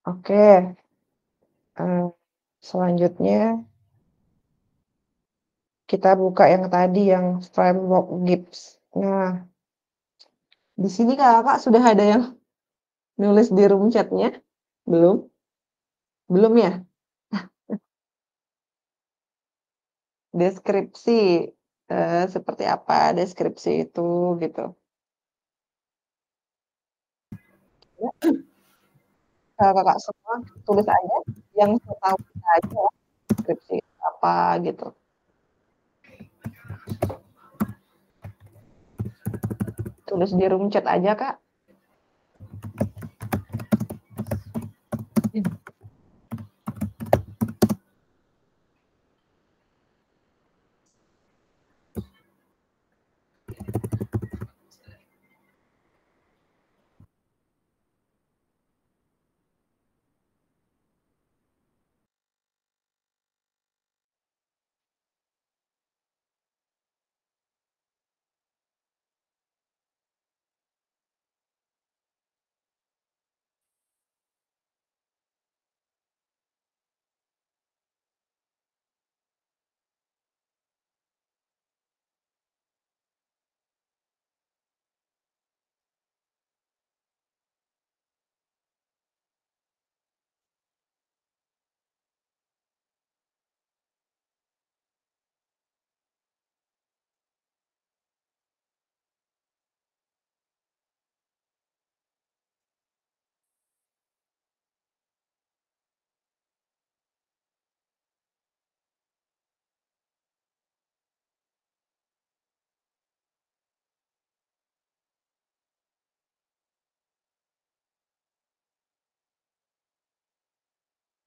Oke, selanjutnya kita buka yang tadi yang framework GIPS. Nah, di sini Kakak sudah ada yang nulis di room chat-nya? Belum? Belum ya? Deskripsi, seperti apa deskripsi itu gitu. Ya, Kakak semua tulis aja yang setahu kita aja ya, deskripsi apa gitu. Tulis di room chat aja, Kak.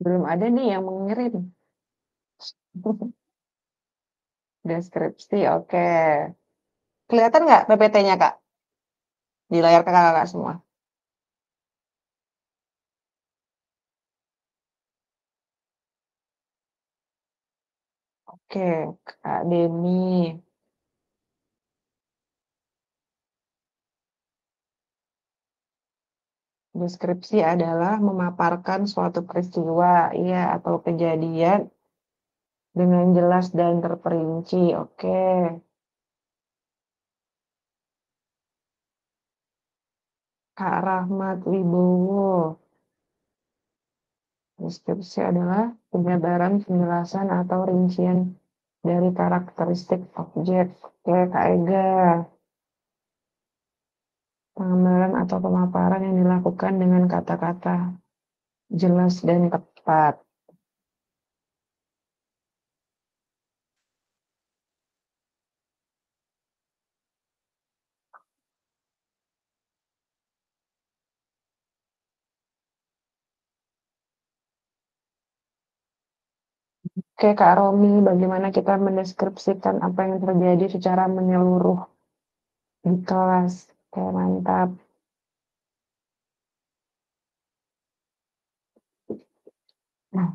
Belum ada nih yang mengirim. Deskripsi, oke. Kelihatan nggak PPT-nya, Kak? Di layar kakak-kakak semua. Oke, Kak Deni. Deskripsi adalah memaparkan suatu peristiwa, ya, atau kejadian dengan jelas dan terperinci. Oke. Kak Rahmat Wibowo. Deskripsi adalah penjabaran, penjelasan, atau rincian dari karakteristik objek. Oke, Kak Ega. Penggambaran atau pemaparan yang dilakukan dengan kata-kata jelas dan tepat. Oke, Kak Romi, bagaimana kita mendeskripsikan apa yang terjadi secara menyeluruh di kelas? Oke, mantap. Nah,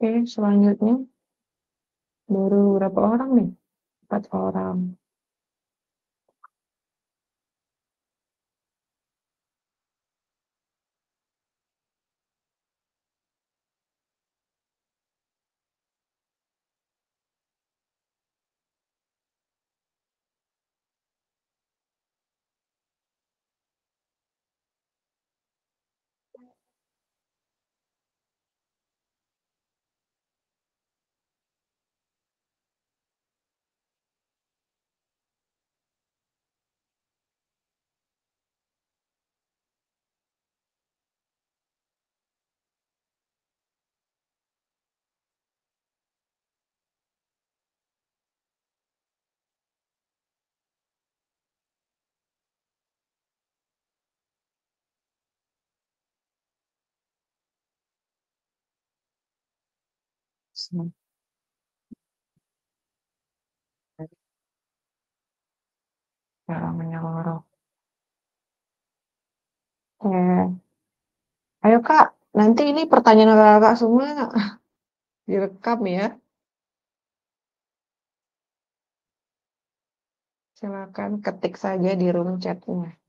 oke, selanjutnya baru berapa orang nih? 4 orang. Secara menyeluruh. Oke. Ayo Kak, nanti ini pertanyaan kakak semua direkam ya. Silakan ketik saja di room chatnya.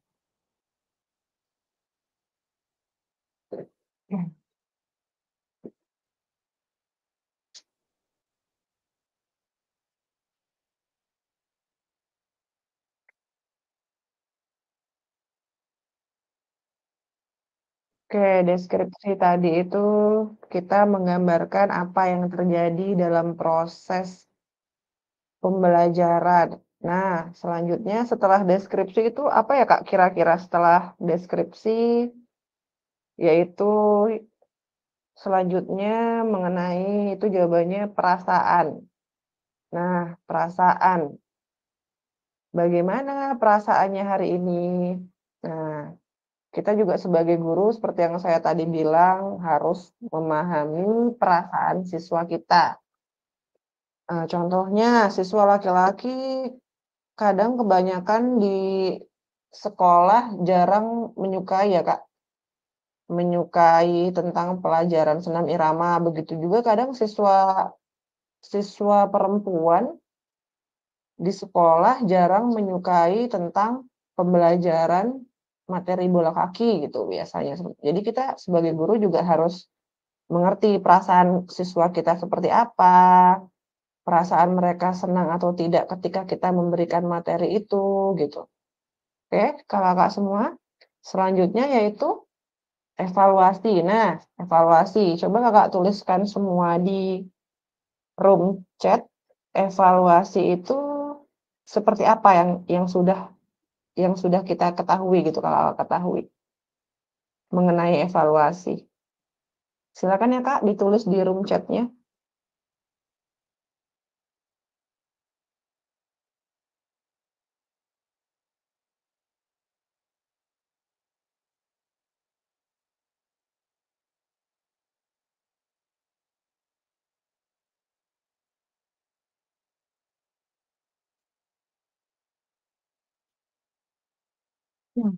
Oke, deskripsi tadi itu kita menggambarkan apa yang terjadi dalam proses pembelajaran. Nah, selanjutnya setelah deskripsi itu apa ya Kak kira-kira setelah deskripsi? Yaitu selanjutnya mengenai itu jawabannya perasaan. Nah, perasaan. Bagaimana perasaannya hari ini? Nah, kita juga sebagai guru seperti yang saya tadi bilang harus memahami perasaan siswa kita. Contohnya siswa laki-laki kadang kebanyakan di sekolah jarang menyukai ya Kak, menyukai tentang pelajaran senam irama. Begitu juga kadang siswa perempuan di sekolah jarang menyukai tentang pembelajaran materi bola kaki gitu biasanya. Jadi kita sebagai guru juga harus mengerti perasaan siswa kita seperti apa, perasaan mereka senang atau tidak ketika kita memberikan materi itu gitu. Oke, kakak-kakak semua. Selanjutnya yaitu evaluasi. Nah, evaluasi. Coba kakak tuliskan semua di room chat evaluasi itu seperti apa yang sudah kita ketahui gitu kalau Kakak ketahui mengenai evaluasi? Silakan ya Kak, ditulis di room chat-nya. Hmm.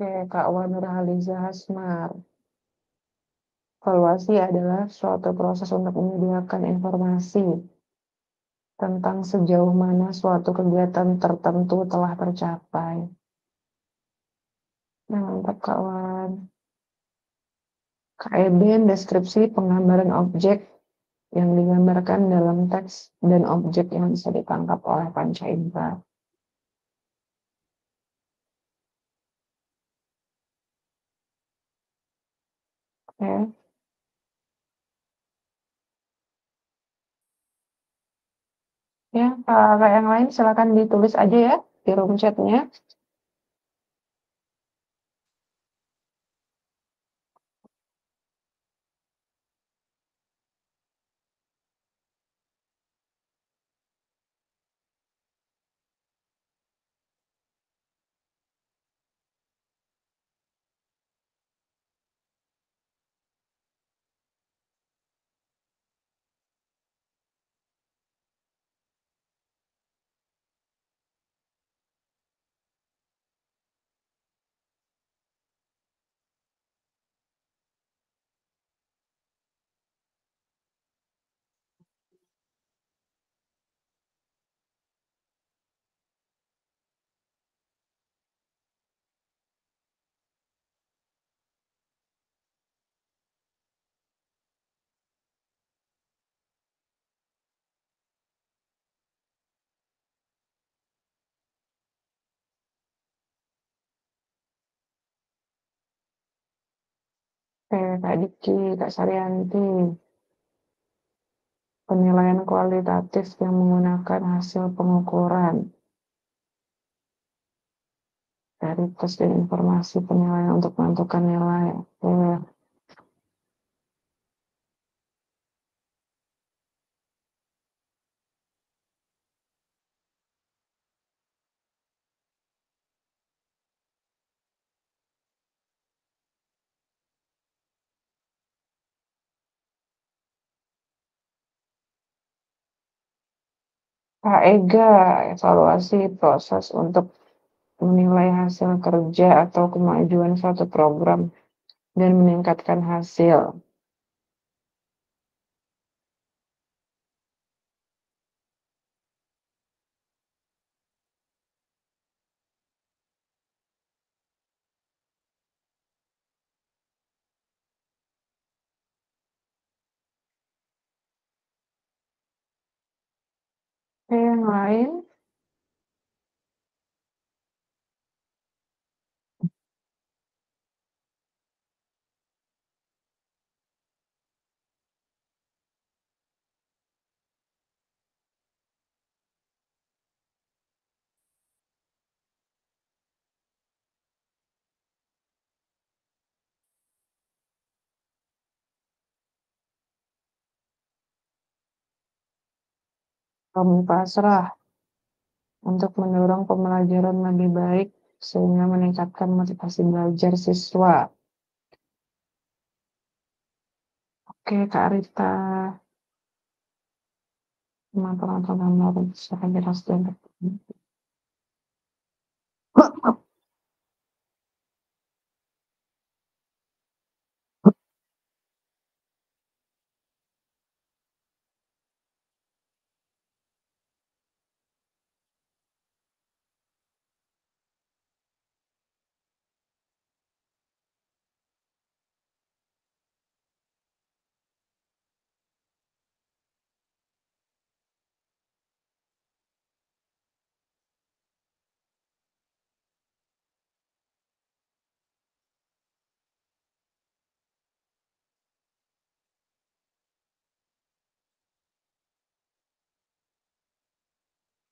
Oke, Kak Wan Nurhaliza Hasmar. Evaluasi adalah suatu proses untuk menyediakan informasi tentang sejauh mana suatu kegiatan tertentu telah tercapai. Nah, mantap kawan. KEB deskripsi penggambaran objek yang digambarkan dalam teks dan objek yang bisa ditangkap oleh panca indera. Oke. Ya, kakak yang lain silakan ditulis aja ya di room chatnya. Oke, Kak Diki, Kak Saryanti. Penilaian kualitatif yang menggunakan hasil pengukuran dari tes dan informasi penilaian untuk menentukan nilai. Oke. Kak Ega, evaluasi proses untuk menilai hasil kerja atau kemajuan suatu program dan meningkatkan hasil. Oke, yang lain? Kami pasrah untuk mendorong pembelajaran lebih baik sehingga meningkatkan motivasi belajar siswa. Oke, Kak Rita. Teman-teman harus secara jelas dan tertulis.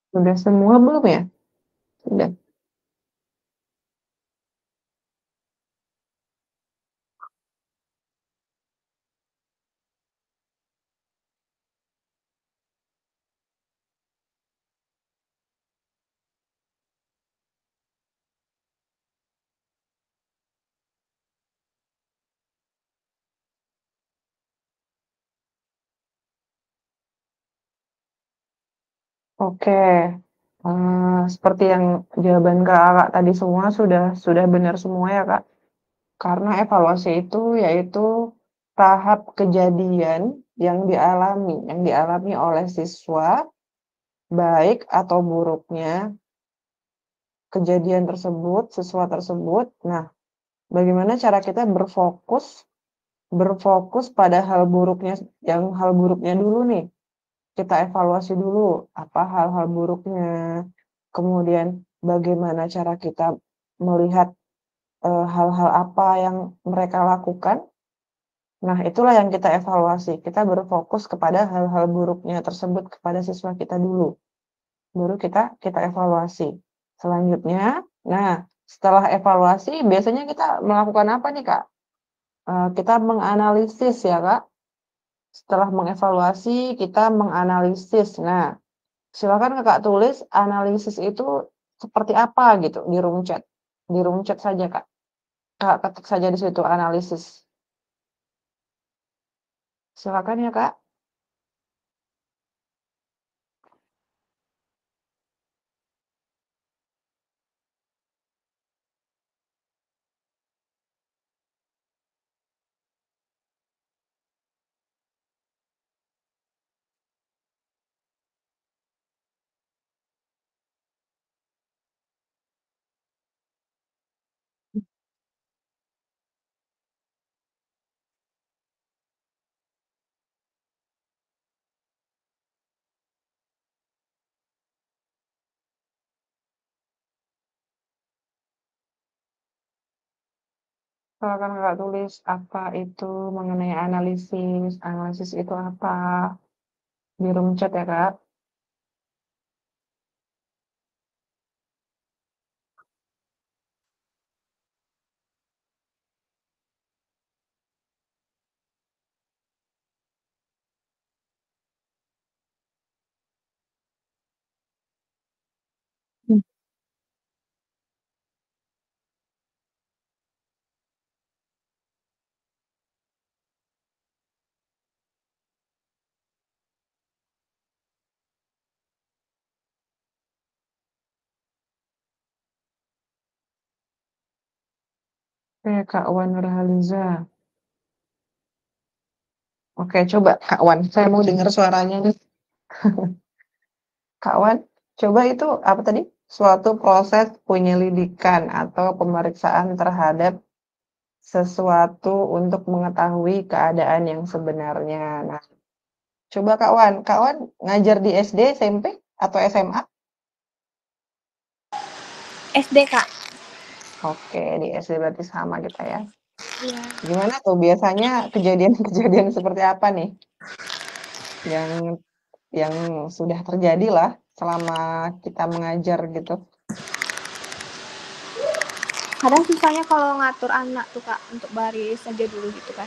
Sudah semua belum ya? Sudah. Oke. Seperti yang jawaban Kakak tadi semua sudah benar semua ya, Kak. Karena evaluasi itu yaitu tahap kejadian yang dialami oleh siswa, baik atau buruknya kejadian tersebut, siswa tersebut. Nah, bagaimana cara kita berfokus pada hal buruknya dulu nih. Kita evaluasi dulu apa hal-hal buruknya. Kemudian bagaimana cara kita melihat hal-hal apa yang mereka lakukan. Nah, itulah yang kita evaluasi. Kita berfokus kepada hal-hal buruknya tersebut kepada siswa kita dulu. Baru kita evaluasi. Selanjutnya, nah, setelah evaluasi biasanya kita melakukan apa nih, Kak? Kita menganalisis ya, Kak. Setelah mengevaluasi, kita menganalisis. Nah, silakan Kakak tulis analisis itu seperti apa gitu di room chat. Di room chat saja, Kak. Kak ketik saja di situ analisis. Silakan ya, Kak. Silakan Kakak tulis apa itu mengenai analisis. Analisis itu apa? Di room chat ya, Kak. Hmm. Oke, Kak Wan Nurhaliza. Oke, coba Kak Wan. Saya mau dengar suaranya nih. Kak Wan, coba itu apa tadi? Suatu proses penyelidikan atau pemeriksaan terhadap sesuatu untuk mengetahui keadaan yang sebenarnya. Nah, coba Kak Wan ngajar di SD, SMP, atau SMA? SD, Kak. Oke, di SD berarti sama kita ya. Iya. Gimana tuh biasanya kejadian-kejadian seperti apa nih yang sudah terjadi lah selama kita mengajar gitu? Kadang susahnya kalau ngatur anak tuh, Kak, untuk baris aja dulu gitu kan.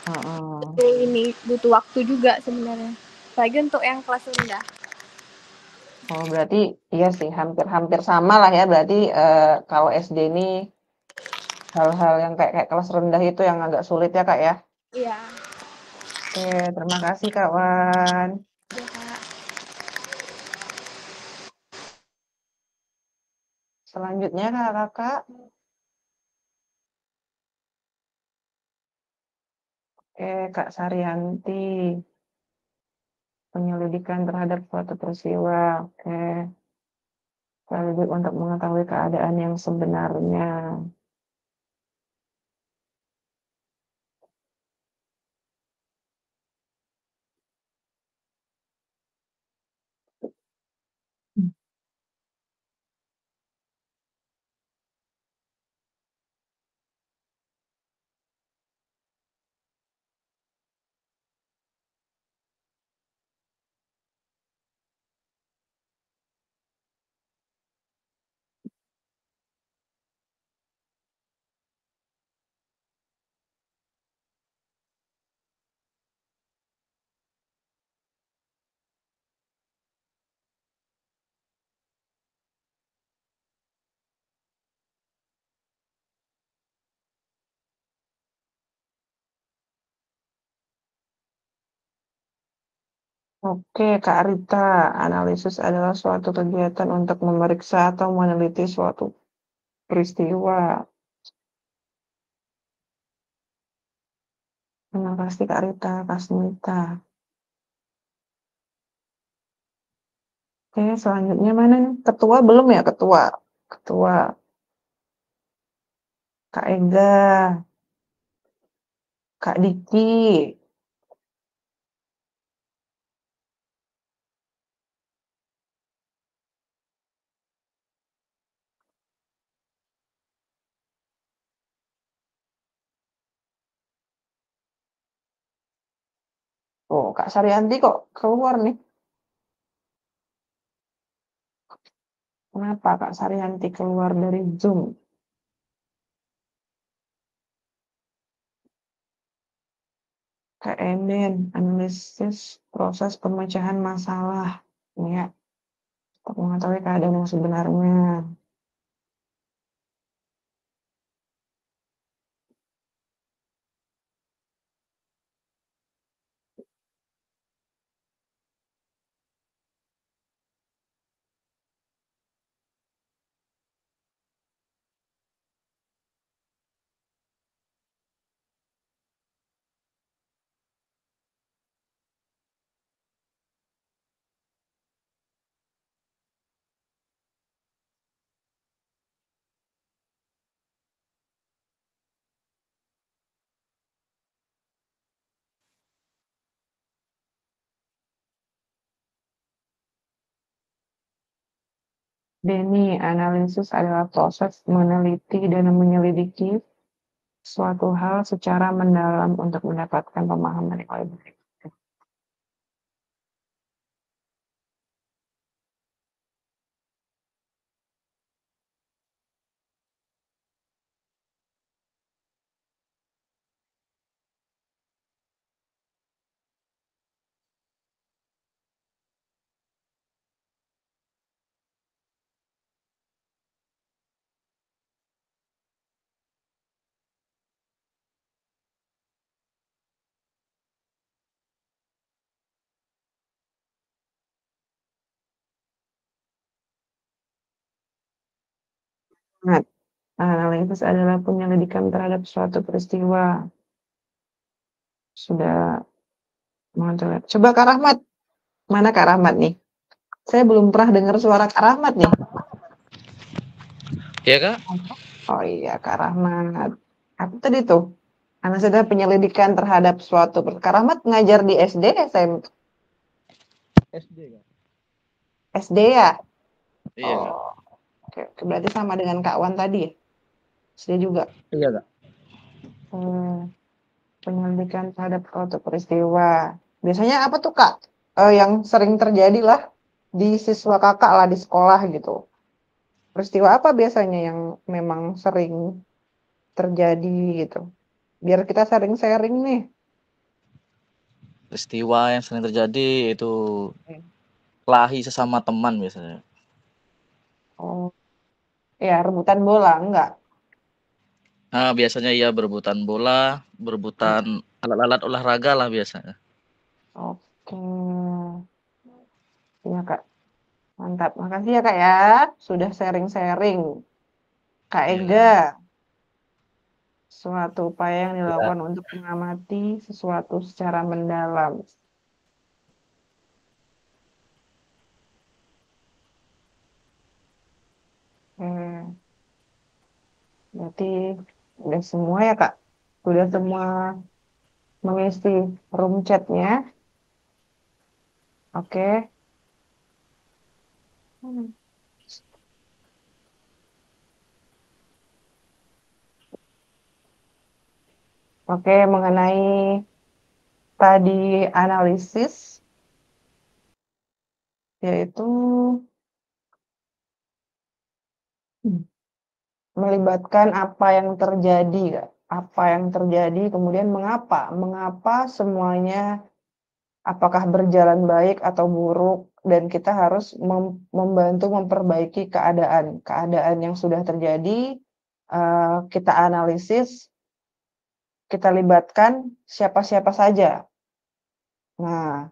Heeh. Ini butuh waktu juga sebenarnya. Apalagi untuk yang kelas rendah. Oh, berarti iya sih, hampir-hampir sama lah ya. Berarti kalau SD ini hal-hal yang kayak kelas rendah itu yang agak sulit ya, Kak ya. Iya. Oke, terima kasih, Kak Wan. Iya, Kak. Selanjutnya, Kakak. Oke, Kak Saryanti. Penyelidikan terhadap suatu peristiwa. Oke. Sekaligus untuk mengetahui keadaan yang sebenarnya. Oke, Kak Rita, analisis adalah suatu kegiatan untuk memeriksa atau meneliti suatu peristiwa. Terima kasih Kak Rita, Kak Smita. Oke, selanjutnya mana nih? Ketua belum ya, Ketua? Ketua. Kak Ega, Kak Diki. Oh, Kak Saryanti kok keluar nih? Kenapa Kak Saryanti keluar dari Zoom? Kak Eden, analisis proses pemecahan masalah. Ya, untuk mengetahui keadaan yang sebenarnya. Denny, analisis adalah proses meneliti dan menyelidiki suatu hal secara mendalam untuk mendapatkan pemahaman yang lebih baik. Nah, analisis adalah penyelidikan terhadap suatu peristiwa. Sudah menonton. Coba Kak Rahmat. Mana Kak Rahmat nih? Saya belum pernah dengar suara Kak Rahmat nih. Ya Kak? Oh iya Kak Rahmat. Apa tadi tuh? Analisis adalah penyelidikan terhadap suatu. Kak Rahmat ngajar di SD, SMP? SD Kak. SD ya? Iya Kak. Oh, oke. Berarti sama dengan Kak Wan tadi ya? SD juga. Iya Kak. Penyelidikan terhadap suatu peristiwa. Biasanya apa tuh Kak? Yang sering terjadi lah di siswa kakak lah di sekolah gitu. Peristiwa apa biasanya yang memang sering terjadi gitu? Biar kita sering sharing nih. Peristiwa yang sering terjadi itu kelahi sesama teman biasanya. Oh, ya rebutan bola enggak? Nah, biasanya ya berebutan bola, berebutan alat-alat olahraga lah biasanya. Oke. Iya, Kak. Mantap. Makasih ya, Kak ya. Sudah sharing-sharing. Kak Ega, Ya, suatu upaya yang ya. dilakukan untuk mengamati sesuatu secara mendalam. Hmm, berarti udah semua ya, Kak? Sudah semua mengisi room chatnya. Oke. Hmm. Oke, mengenai tadi analisis, yaitu hmm, melibatkan apa yang terjadi, Kak. Apa yang terjadi, kemudian mengapa? Mengapa semuanya apakah berjalan baik atau buruk, dan kita harus membantu memperbaiki keadaan yang sudah terjadi. Kita analisis, kita libatkan siapa-siapa saja. Nah,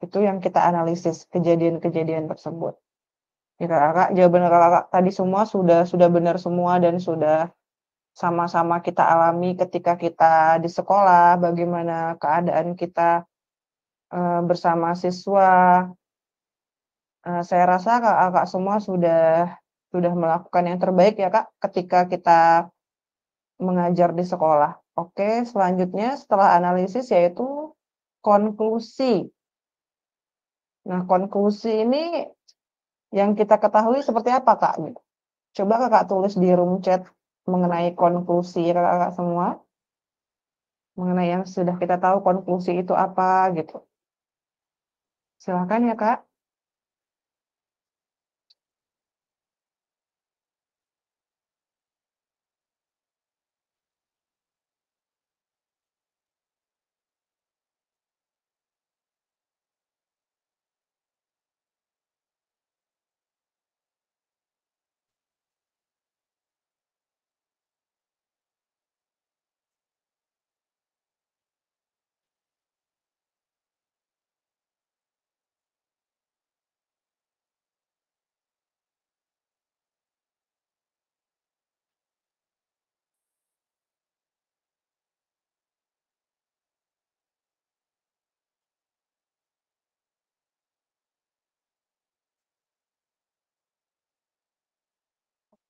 itu yang kita analisis kejadian-kejadian tersebut. Ya, Kakak, jawaban Kakak tadi semua sudah benar semua dan sudah sama-sama kita alami ketika kita di sekolah, bagaimana keadaan kita bersama siswa. Saya rasa Kakak semua sudah melakukan yang terbaik ya, Kak, ketika kita mengajar di sekolah. Oke, selanjutnya setelah analisis yaitu konklusi. Nah, konklusi ini yang kita ketahui seperti apa, Kak? Gitu. Coba Kakak tulis di room chat mengenai konklusi Kakak semua, mengenai yang sudah kita tahu konklusi itu apa gitu. Silakan ya, Kak.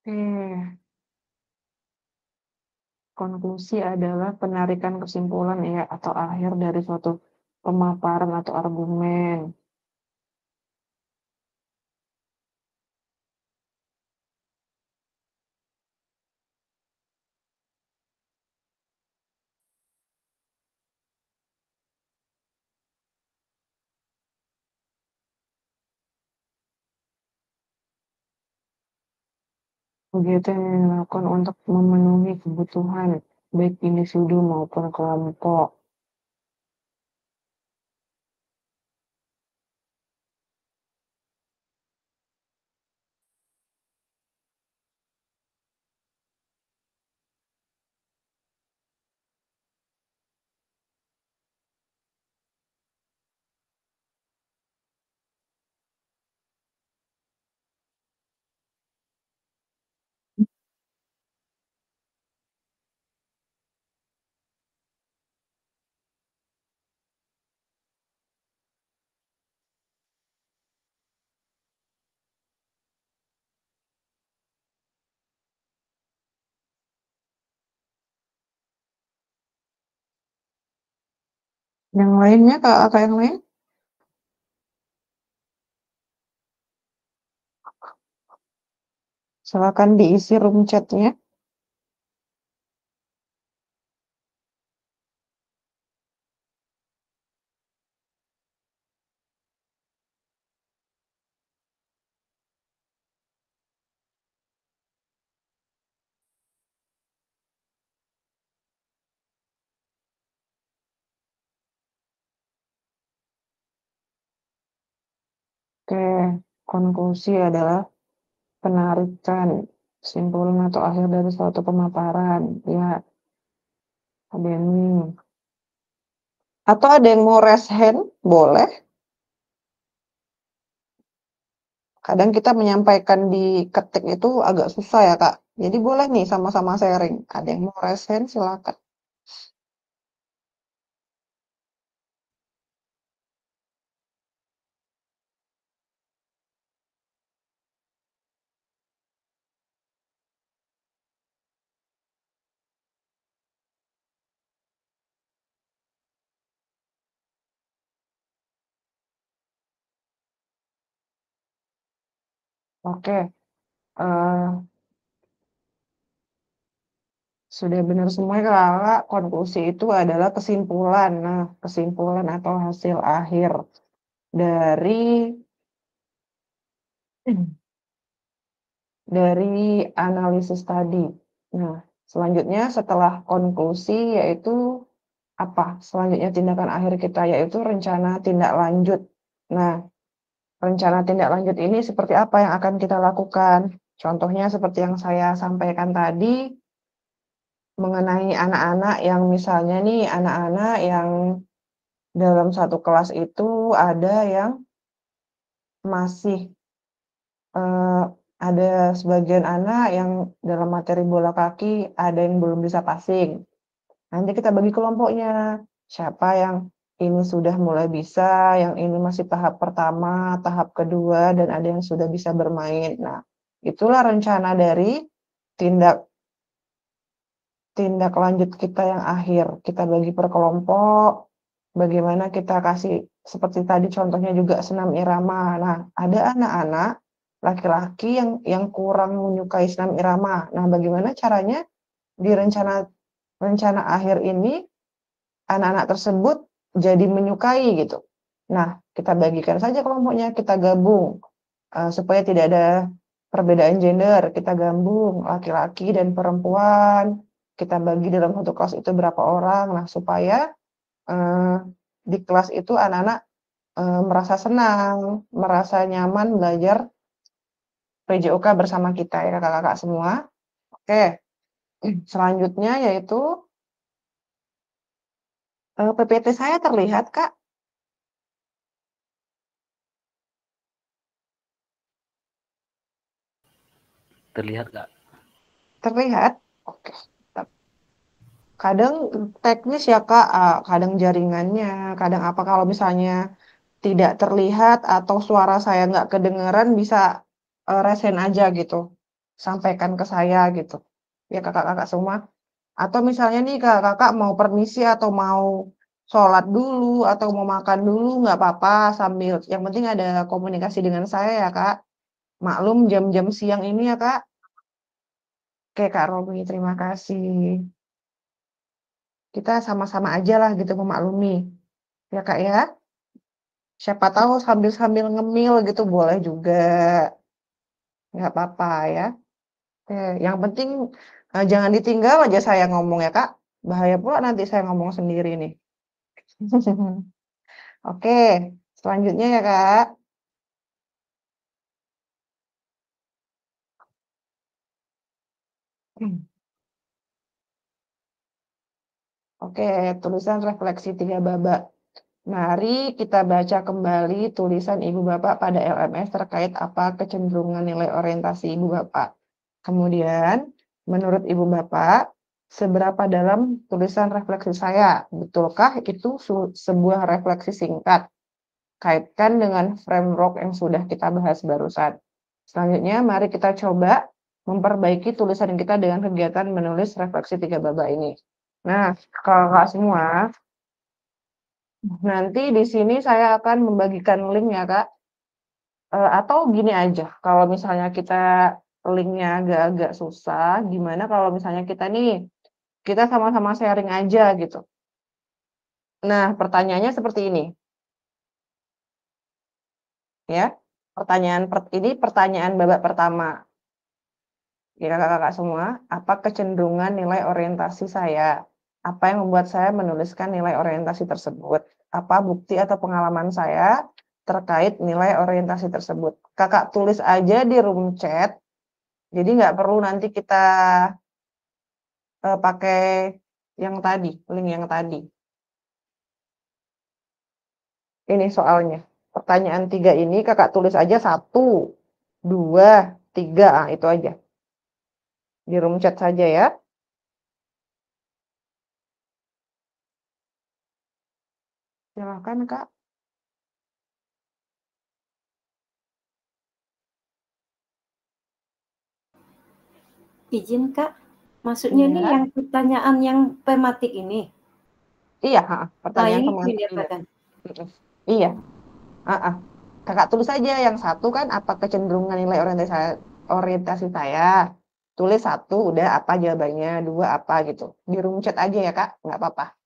Oke. Konklusi adalah penarikan kesimpulan ya atau akhir dari suatu pemaparan atau argumen. Kegiatan yang dilakukan untuk memenuhi kebutuhan baik individu maupun kelompok. Yang lainnya, Kak yang lain, silakan diisi room chatnya. Konklusi adalah penarikan kesimpulan atau akhir dari suatu pemaparan. Ya, ada yang atau ada yang mau raise hand, boleh. Kadang kita menyampaikan di ketik itu agak susah ya, Kak. Jadi boleh nih sama-sama sharing. Ada yang mau raise hand, silakan. Oke. Sudah benar semua ya, Kakak. Konklusi itu adalah kesimpulan. Nah, kesimpulan atau hasil akhir dari analisis tadi. Nah, selanjutnya setelah konklusi yaitu apa? Selanjutnya tindakan akhir kita yaitu rencana tindak lanjut. Nah, rencana tindak lanjut ini seperti apa yang akan kita lakukan? Contohnya seperti yang saya sampaikan tadi mengenai anak-anak yang misalnya nih anak-anak yang dalam satu kelas itu ada yang masih ada sebagian anak yang dalam materi bola kaki ada yang belum bisa passing. Nanti kita bagi kelompoknya. Siapa yang ini sudah mulai bisa, yang ini masih tahap pertama, tahap kedua, dan ada yang sudah bisa bermain. Nah, itulah rencana dari tindak lanjut kita yang akhir. Kita bagi per kelompok, bagaimana kita kasih, seperti tadi contohnya juga senam irama. Nah, ada anak-anak laki-laki yang kurang menyukai senam irama. Nah, bagaimana caranya di rencana akhir ini anak-anak tersebut jadi menyukai gitu. Nah, kita bagikan saja kelompoknya, kita gabung supaya tidak ada perbedaan gender. Kita gabung laki-laki dan perempuan. Kita bagi dalam satu kelas itu berapa orang. Nah, supaya di kelas itu anak-anak merasa senang, merasa nyaman belajar PJOK bersama kita ya kakak-kakak semua. Oke, selanjutnya yaitu PPT saya terlihat, Kak? Terlihat, Kak? Terlihat? Oke. Kadang teknis ya, Kak, kadang jaringannya, kadang apa kalau misalnya tidak terlihat atau suara saya nggak kedengeran bisa resen aja gitu. Sampaikan ke saya gitu. Ya kakak-kakak semua. Atau misalnya nih kakak mau permisi atau mau sholat dulu atau mau makan dulu nggak apa-apa sambil yang penting ada komunikasi dengan saya ya Kak. Maklum jam-jam siang ini ya Kak. Oke Kak Romi, terima kasih. Kita sama-sama aja lah gitu memaklumi. Ya Kak ya. Siapa tahu sambil-sambil ngemil gitu boleh juga. Nggak apa-apa ya. Oke, yang penting jangan ditinggal aja saya ngomong ya Kak. Bahaya pula nanti saya ngomong sendiri nih. Oke, selanjutnya ya Kak. Oke, tulisan refleksi 3 babak. Mari kita baca kembali tulisan Ibu Bapak pada LMS terkait apa kecenderungan nilai orientasi Ibu Bapak. Kemudian, menurut Ibu Bapak, seberapa dalam tulisan refleksi saya? Betulkah itu sebuah refleksi singkat? Kaitkan dengan framework yang sudah kita bahas barusan. Selanjutnya, mari kita coba memperbaiki tulisan kita dengan kegiatan menulis refleksi 3 babak ini. Nah, kakak semua, nanti di sini saya akan membagikan link ya, Kak. Atau gini aja, kalau misalnya kita linknya agak-agak susah, gimana kalau misalnya kita sama-sama sharing aja gitu. Nah, pertanyaannya seperti ini. Ya, pertanyaan babak pertama. Ya, kakak-kakak semua, apa kecenderungan nilai orientasi saya? Apa yang membuat saya menuliskan nilai orientasi tersebut? Apa bukti atau pengalaman saya terkait nilai orientasi tersebut. Kakak tulis aja di room chat, jadi nggak perlu nanti kita pakai yang tadi, link yang tadi. Ini soalnya. Pertanyaan 3 ini kakak tulis aja 1, 2, 3, itu aja. Di room chat saja ya. Silakan Kak. Izin Kak, maksudnya nih Iya. yang pertanyaan yang tematik ini. Iya, pertanyaan ini pemahaman yang diapakan? Iya. Kakak tulis aja yang 1 kan apa kecenderungan nilai orientasi saya. Tulis 1 udah apa jawabannya, 2 apa gitu. Di room chat aja ya Kak, nggak apa-apa.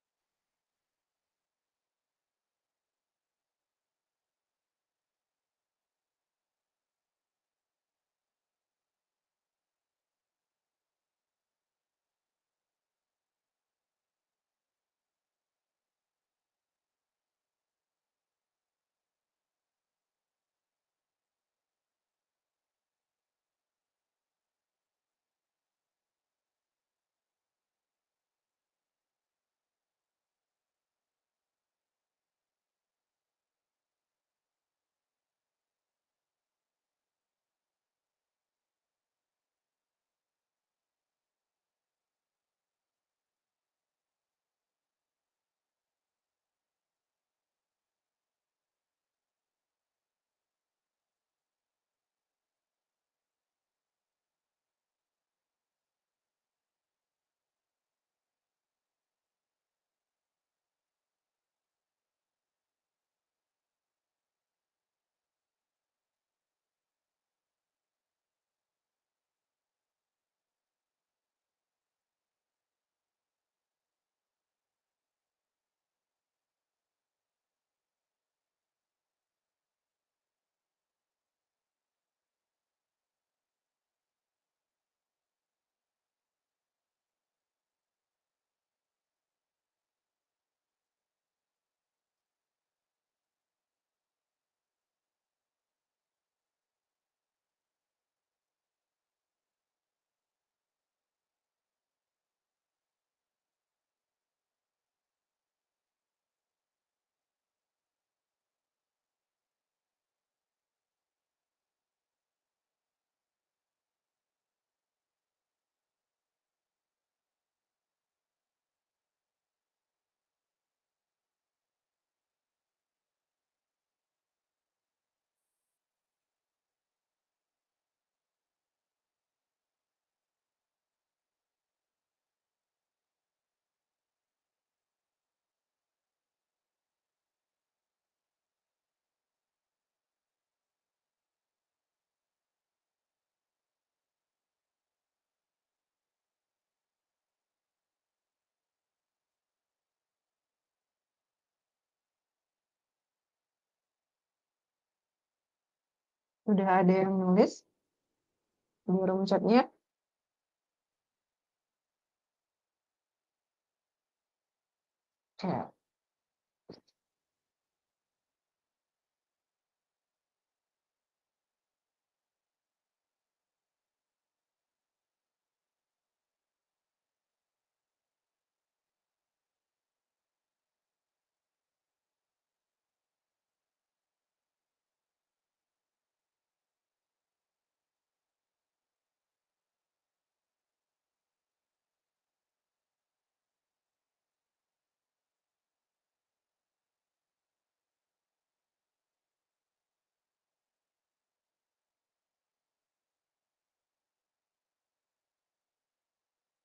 Udah ada yang nulis di room chatnya? Oke.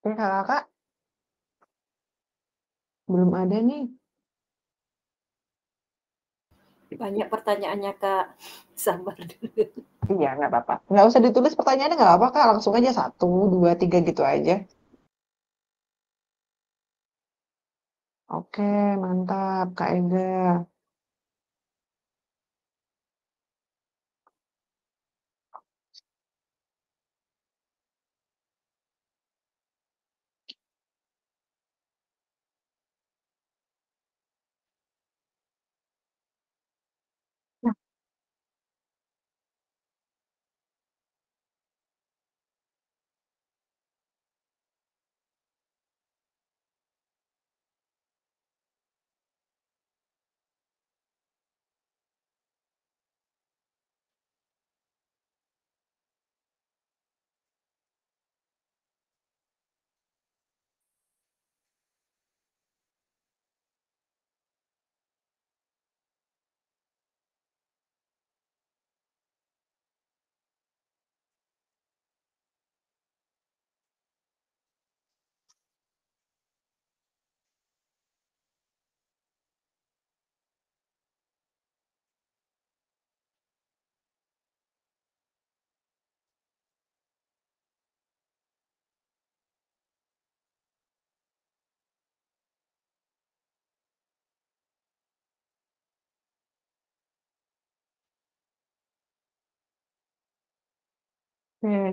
Oke, Kakak. Belum ada nih. Banyak pertanyaannya Kak. Sabar dulu. Iya, nggak apa-apa. Nggak usah ditulis pertanyaannya, nggak apa-apa Kak. Langsung aja 1, 2, 3 gitu aja. Oke, mantap Kak Ega.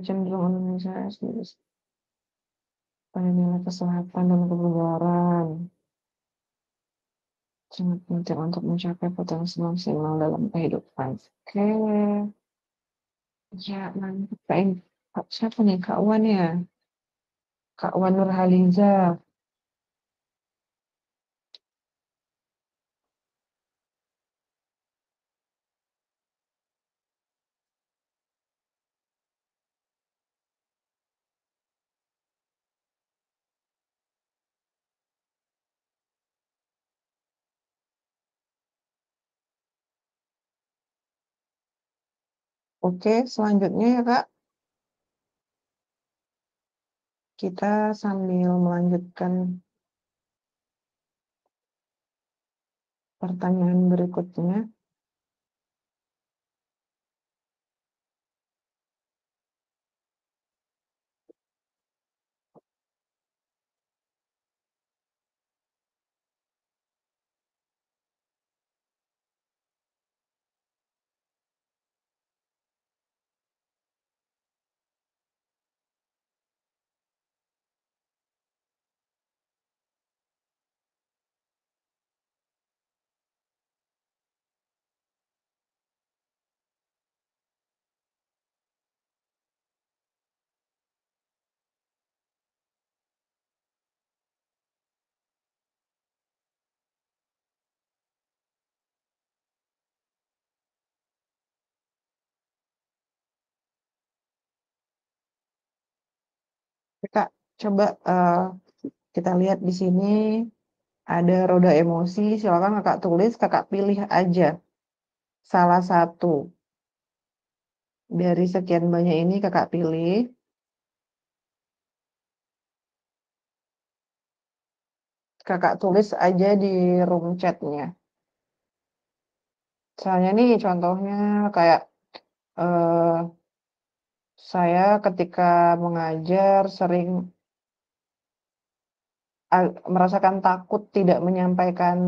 cenderung organisasi pada nilai kesehatan dan kebugaran. Sangat penting untuk mencapai potensi maksimal dalam kehidupan. Oke. Ya, mantap. Siapa nih? Kak Wan ya? Kak Wan Nurhaliza. Oke, selanjutnya ya Kak. Kita sambil melanjutkan pertanyaan berikutnya. Kak, coba kita lihat di sini ada roda emosi. Silakan Kakak tulis, Kakak pilih aja salah satu dari sekian banyak ini Kakak pilih. Kakak tulis aja di room chatnya. Misalnya nih contohnya kayak saya ketika mengajar sering merasakan takut tidak menyampaikan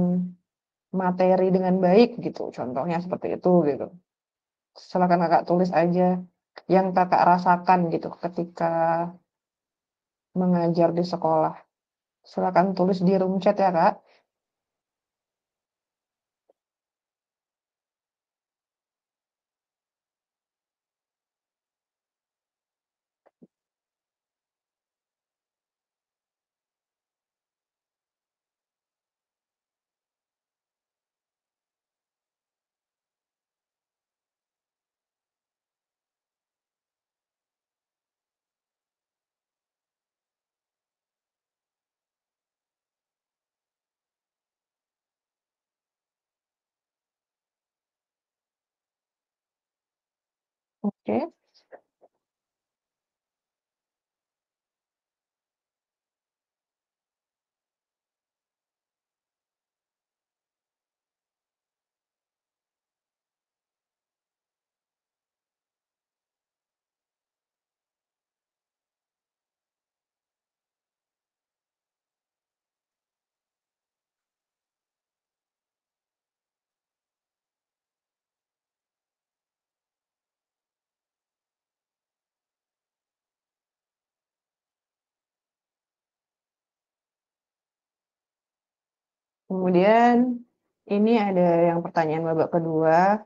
materi dengan baik gitu. Contohnya seperti itu gitu. Silakan Kakak tulis aja yang Kakak rasakan gitu ketika mengajar di sekolah. Silakan tulis di room chat ya, Kak. Oke. Kemudian ini ada yang pertanyaan babak kedua.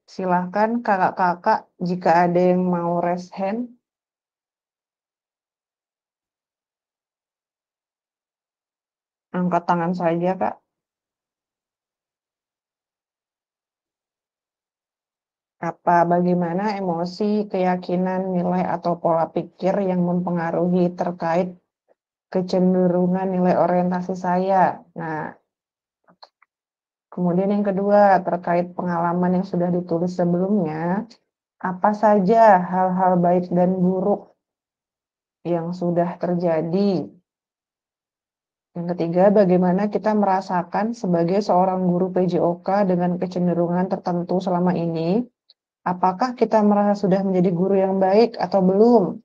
Silahkan kakak-kakak jika ada yang mau raise hand. Angkat tangan saja, Kak. Bagaimana emosi, keyakinan, nilai, atau pola pikir yang mempengaruhi terkait kecenderungan nilai orientasi saya. Nah, kemudian yang kedua, terkait pengalaman yang sudah ditulis sebelumnya, apa saja hal-hal baik dan buruk yang sudah terjadi. Yang ketiga, bagaimana kita merasakan sebagai seorang guru PJOK dengan kecenderungan tertentu selama ini. Apakah kita merasa sudah menjadi guru yang baik atau belum?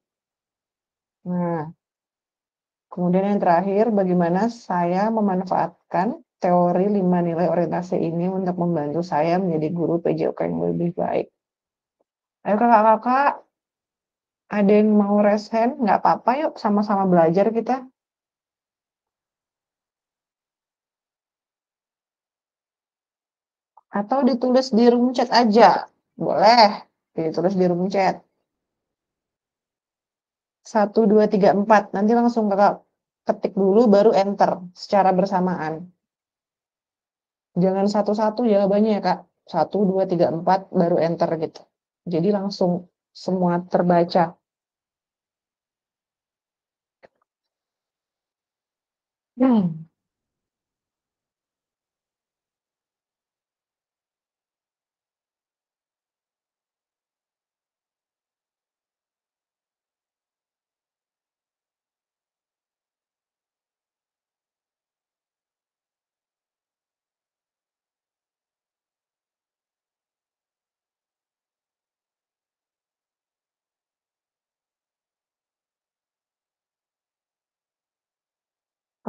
Nah, kemudian yang terakhir, bagaimana saya memanfaatkan teori 5 nilai orientasi ini untuk membantu saya menjadi guru PJOK yang lebih baik. Ayo kakak-kakak, Ada yang mau raise hand? Nggak apa-apa, yuk sama-sama belajar kita. Atau ditulis di room chat aja. Boleh, ditulis di room chat. 1, 2, 3, 4. Nanti langsung kakak ketik dulu, baru enter secara bersamaan. Jangan satu-satu jawabannya ya, Kak. 1, 2, 3, 4, baru enter gitu. Jadi langsung semua terbaca.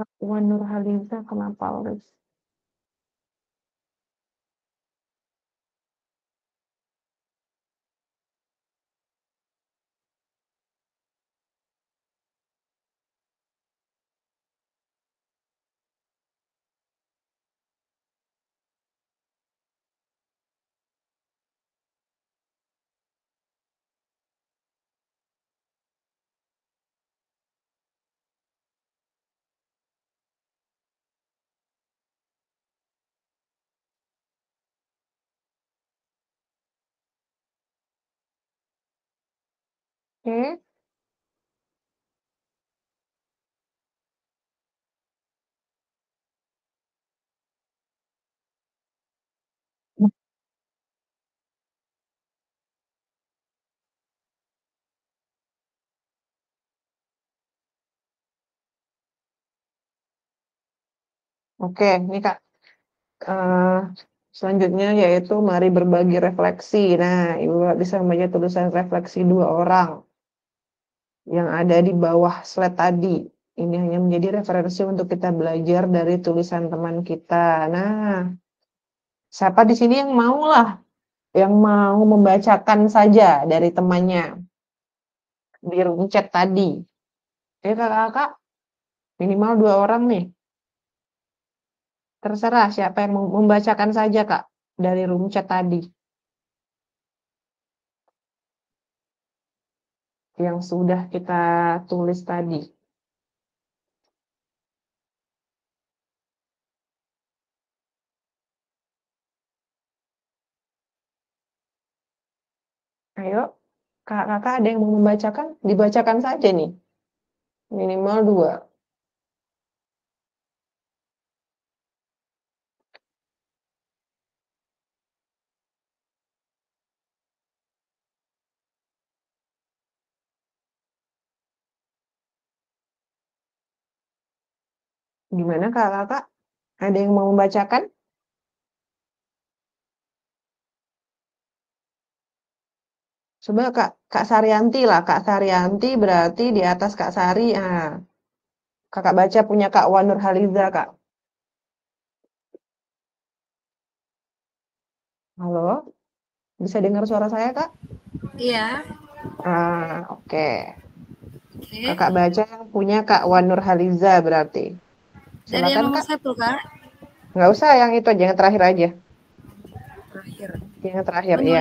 Pak Wan Nurhaliza kenapa Lis? Oke. Oke, ini Kak. Selanjutnya yaitu mari berbagi refleksi. Nah, Ibu bisa membaca tulisan refleksi 2 orang yang ada di bawah slide tadi. Ini hanya menjadi referensi untuk kita belajar dari tulisan teman kita. Nah, siapa di sini yang mau lah, yang mau membacakan saja dari temannya di room chat tadi. Kakak-kakak, minimal 2 orang nih. Terserah siapa yang mau membacakan saja, Kak, dari room chat tadi. Yang sudah kita tulis tadi. Ayo, kakak ada yang mau membacakan? Dibacakan saja nih. Minimal 2. Gimana kakak? Ada yang mau membacakan? Coba Kak Saryanti lah. Kak Saryanti berarti di atas Kak Sari. Ah, kakak baca punya Kak Wan Nurhaliza, Kak. Halo? Bisa dengar suara saya, Kak? Iya. Oke. Oke. Kakak baca yang punya Kak Wan Nurhaliza berarti. Dari yang Silakan, nomor Kak. 1, Kak. Nggak usah yang itu, jangan terakhir aja. Terakhir. Yang terakhir, iya.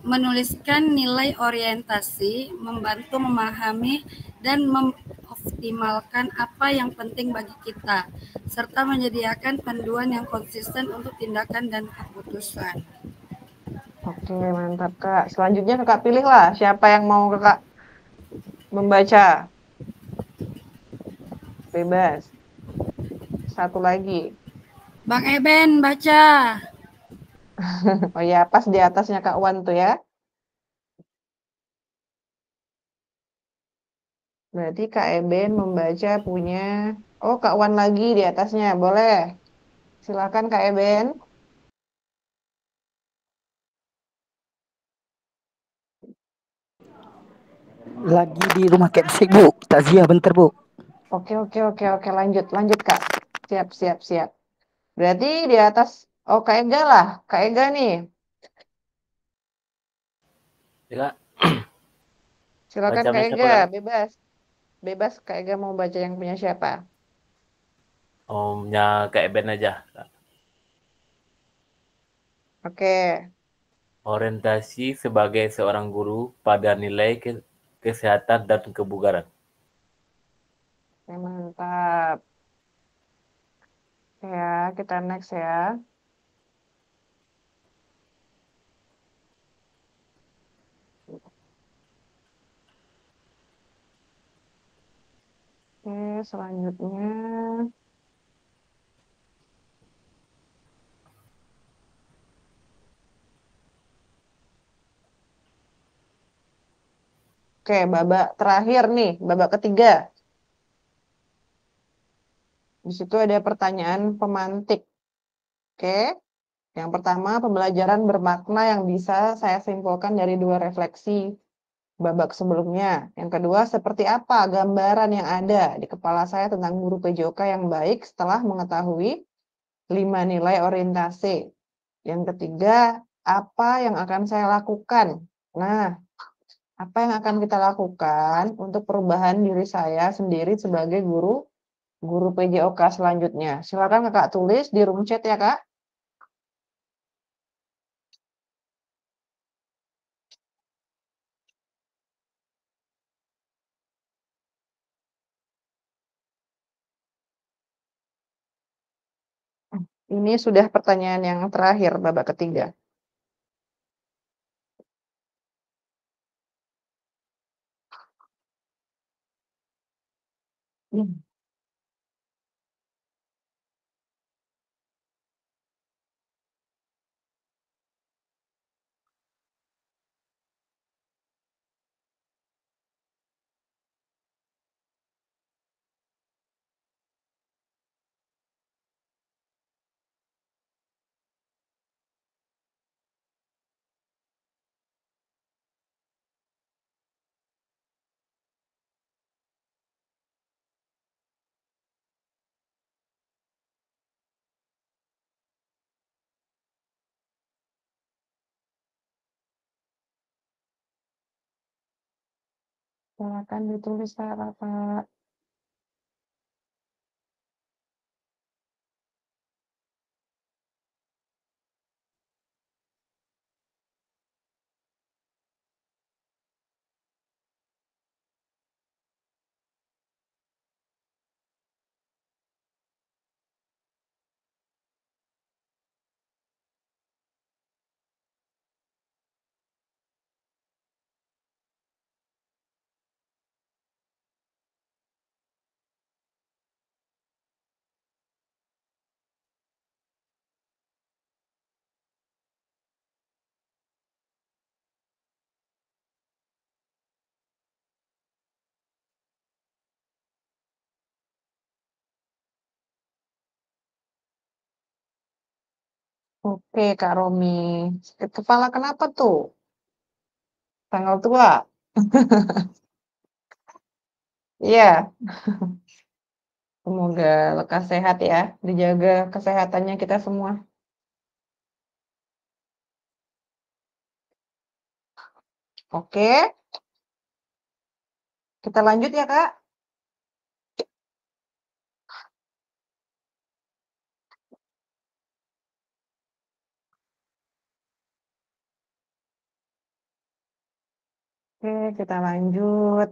Menuliskan nilai orientasi, membantu memahami dan mengoptimalkan apa yang penting bagi kita, serta menyediakan panduan yang konsisten untuk tindakan dan keputusan. Oke, mantap, Kak. Selanjutnya kakak pilih lah siapa yang mau kakak membaca. Bebas. Satu lagi. Bang Eben, baca. Oh ya, pas di atasnya Kak Wan tuh ya. Berarti Kak Eben membaca punya... Oh, Kak Wan lagi di atasnya. Boleh. Silakan Kak Eben. Lagi di rumah Kepsik, Bu. Takziah bentar, Bu. Oke. Lanjut Kak. Siap. Berarti di atas... Oh, Kak Ega lah. Kak Ega nih. Ya, Kak. Silakan Baca Kak siapa Ega, Kak? bebas. Bebas Kak Ega mau baca yang punya siapa? Omnya Kak Eben aja. Oke. Orientasi sebagai seorang guru pada nilai kesehatan dan kebugaran. Oke, mantap. Ya, kita next ya. Oke, selanjutnya. Oke, babak terakhir nih, babak ketiga. Di situ ada pertanyaan pemantik. Oke, yang pertama pembelajaran bermakna yang bisa saya simpulkan dari dua refleksi babak sebelumnya. Yang kedua, seperti apa gambaran yang ada di kepala saya tentang guru PJOK yang baik setelah mengetahui 5 nilai orientasi. Yang ketiga, apa yang akan saya lakukan? Nah, apa yang akan kita lakukan untuk perubahan diri saya sendiri sebagai guru PJOK selanjutnya? Silakan Kakak tulis di room chat ya, Kak. Ini sudah pertanyaan yang terakhir, babak ketiga. Silakan ditulis, Pak. Oke, Kak Romi. Sakit kepala kenapa tuh? Tanggal tua? Iya. Semoga lekas sehat ya. Dijaga kesehatannya kita semua. Oke. Kita lanjut ya, Kak. Oke, kita lanjut.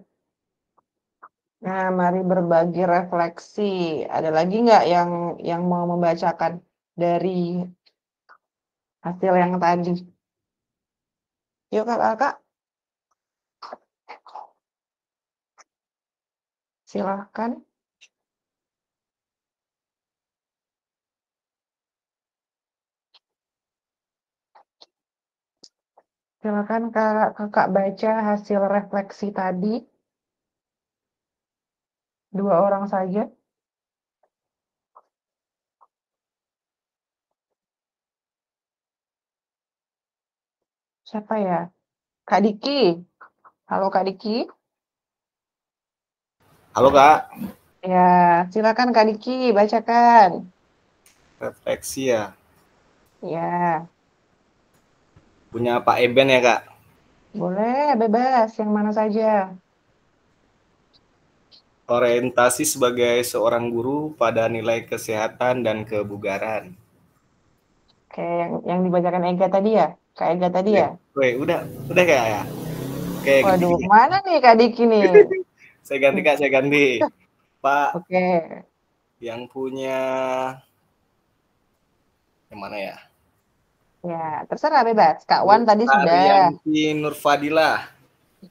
Nah, mari berbagi refleksi. Ada lagi nggak yang mau membacakan dari hasil yang tadi? Yuk, Kakak. Silahkan. Silakan Kakak baca hasil refleksi tadi. 2 orang saja. Siapa ya? Kak Diki. Halo Kak Diki. Halo Kak, Ya, silakan Kak Diki bacakan. refleksi ya. Ya, Punya Pak Eben ya Kak? Boleh, bebas. Yang mana saja? Orientasi sebagai seorang guru pada nilai kesehatan dan kebugaran. Oke, yang dibacakan Ega tadi ya? Kak Ega tadi ya? Weh, udah kayak ya. Oke, Waduh, gini. mana nih Kak Diki nih? Saya ganti Kak, saya ganti. Pak, Oke, yang punya yang mana ya? ya terserah bebas. Kak Wan tadi sudah. Ariyanti Nurfadilah.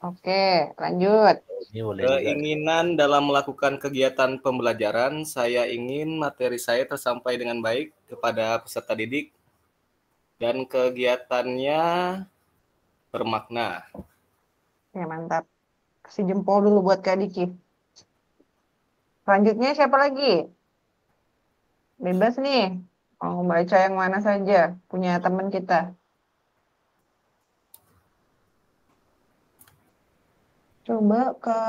Oke, lanjut. Ini boleh juga. Keinginan dalam melakukan kegiatan pembelajaran, saya ingin materi saya tersampai dengan baik kepada peserta didik dan kegiatannya bermakna. Ya, mantap. Kasih jempol dulu buat Kak Diki. Selanjutnya siapa lagi? Bebas nih. Mau baca yang mana saja. Punya teman kita. Coba ke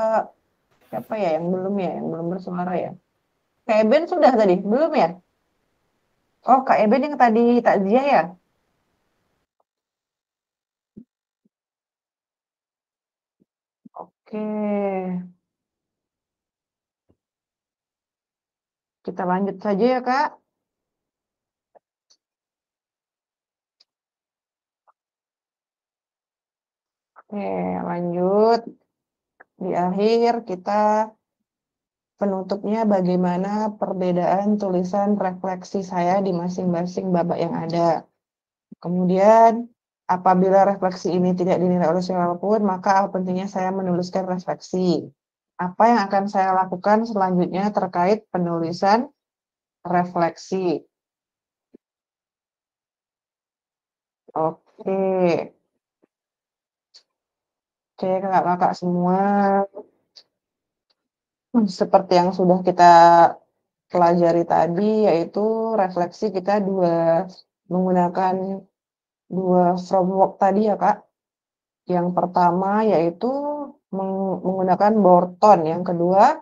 siapa ya yang belum ya? Yang belum bersuara ya? Kak Eben sudah tadi? Belum ya? Oh, Kak Eben yang tadi takziah ya? Oke. Kita lanjut saja ya, Kak. Oke, lanjut. Di akhir kita penutupnya bagaimana perbedaan tulisan refleksi saya di masing-masing babak yang ada. Kemudian, apabila refleksi ini tidak dinilai oleh siapapun, maka pentingnya saya menuliskan refleksi. Apa yang akan saya lakukan selanjutnya terkait penulisan refleksi? Oke. Oke, kakak-kakak semua. Seperti yang sudah kita pelajari tadi, yaitu refleksi kita menggunakan dua framework tadi ya, Kak. Yang pertama yaitu menggunakan Borton, yang kedua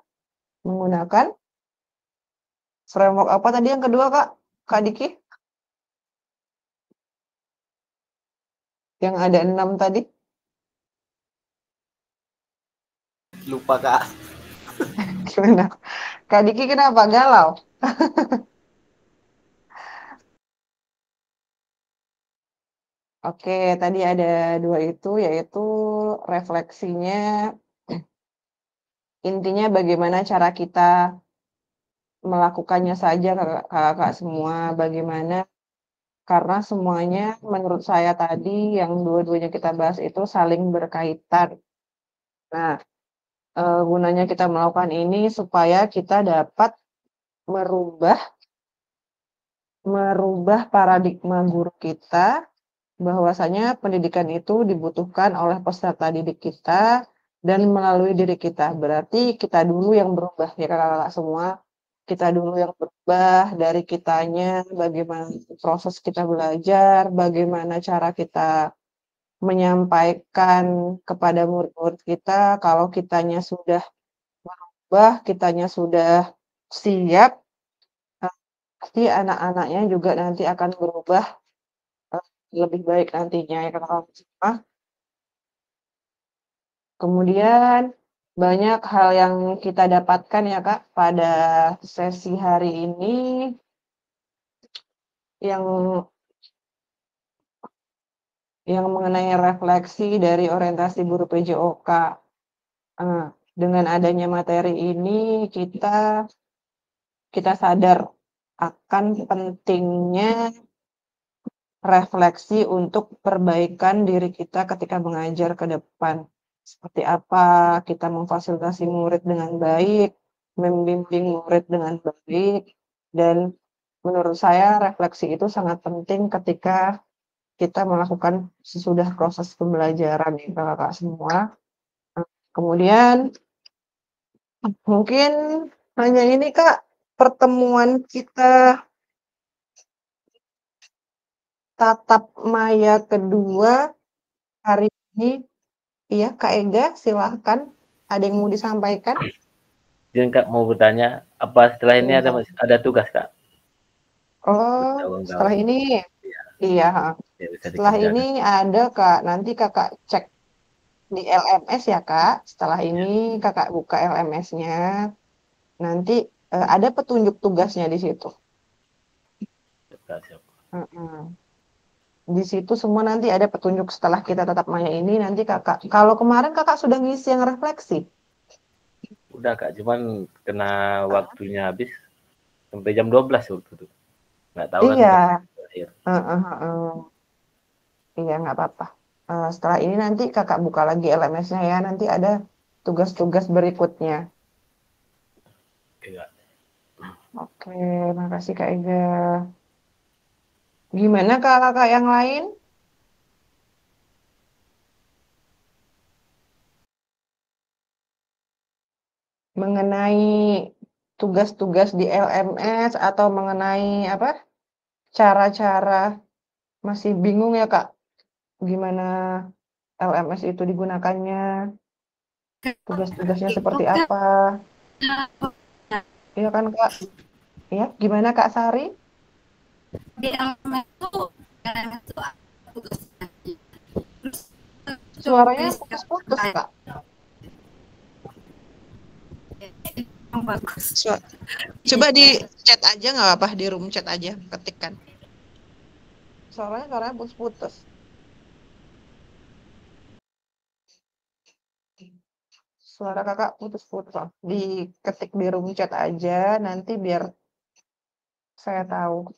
menggunakan framework apa tadi yang kedua, Kak? Kak Diki? Yang ada 6 tadi? Lupa Kak. Gimana? Kak Diki kenapa galau? Oke, tadi ada dua itu, yaitu refleksinya, intinya bagaimana cara kita melakukannya saja kakak-kakak semua, bagaimana, karena semuanya menurut saya tadi yang dua-duanya kita bahas itu saling berkaitan. Nah, gunanya kita melakukan ini supaya kita dapat merubah paradigma guru kita, bahwasanya pendidikan itu dibutuhkan oleh peserta didik kita dan melalui diri kita. Berarti kita dulu yang berubah ya kakak-kakak semua. Kita dulu yang berubah dari kitanya, bagaimana proses kita belajar, bagaimana cara kita menyampaikan kepada murid-murid kita. Kalau kitanya sudah berubah, kitanya sudah siap, pasti anak-anaknya juga nanti akan berubah lebih baik nantinya ya kakak-kakak semua. Kemudian banyak hal yang kita dapatkan ya Kak pada sesi hari ini yang mengenai refleksi dari orientasi guru PJOK. Dengan adanya materi ini kita sadar akan pentingnya refleksi untuk perbaikan diri kita ketika mengajar ke depan. Seperti apa kita memfasilitasi murid dengan baik, membimbing murid dengan baik, dan menurut saya refleksi itu sangat penting ketika kita melakukan sesudah proses pembelajaran ya kakak-kakak semua. Kemudian mungkin hanya ini Kak, pertemuan kita tatap maya kedua hari ini. Iya, Kak Ega, silahkan. Ada yang mau disampaikan? Jadi Kak mau bertanya, apa setelah ini ada tugas Kak? Oh, setelah ini? Iya. Ya, Setelah ini ada Kak, nanti Kakak cek di LMS ya Kak. Setelah ini Kakak buka LMS-nya, nanti ada petunjuk tugasnya di situ. Heeh. Di situ semua nanti ada petunjuk setelah kita tatap maya ini nanti Kakak. Kalau kemarin Kakak sudah ngisi yang refleksi? Udah Kak, cuman kena waktunya habis sampai jam 12 waktu itu. Nggak tahu kan Iya. terakhir. Iya, nggak apa-apa. Setelah ini nanti Kakak buka lagi LMS-nya ya. Nanti ada tugas-tugas berikutnya. Oke, Kak. Oke, makasih Kak Ega. Gimana kakak yang lain? Mengenai tugas-tugas di LMS atau mengenai apa? Cara-cara masih bingung ya Kak? Gimana LMS itu digunakannya? Tugas-tugasnya seperti apa? Iya kan Kak? Ya, gimana Kak Sari? Di LMS itu tugasnya. Suaranya putus-putus Kak. Yang bagus. Coba di chat aja nggak apa-apa, di room chat aja, ketikkan. Suaranya putus-putus. Suara kakak putus-putus. Diketik di room chat aja, nanti biar saya tahu.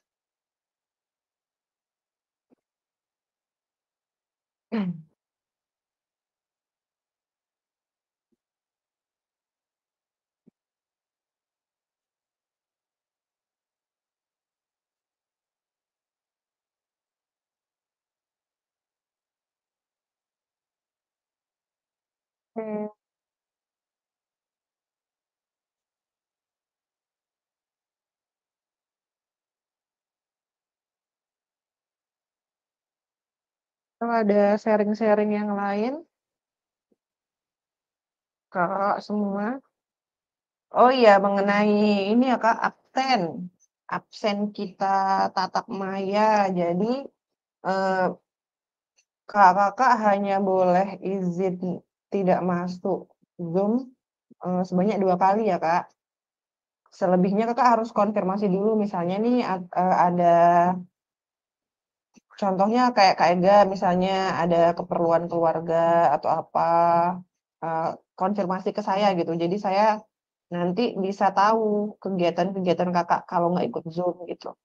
Oke. Kalau ada sharing-sharing yang lain, Kak semua. Oh iya, mengenai ini ya Kak, absen kita tatap maya. Jadi kakak hanya boleh izin tidak masuk Zoom sebanyak 2 kali ya Kak. Selebihnya kakak harus konfirmasi dulu, misalnya nih ada contohnya kayak Kak Ega, misalnya ada keperluan keluarga atau apa, konfirmasi ke saya gitu. Jadi saya nanti bisa tahu kegiatan-kegiatan kakak kalau nggak ikut Zoom gitu.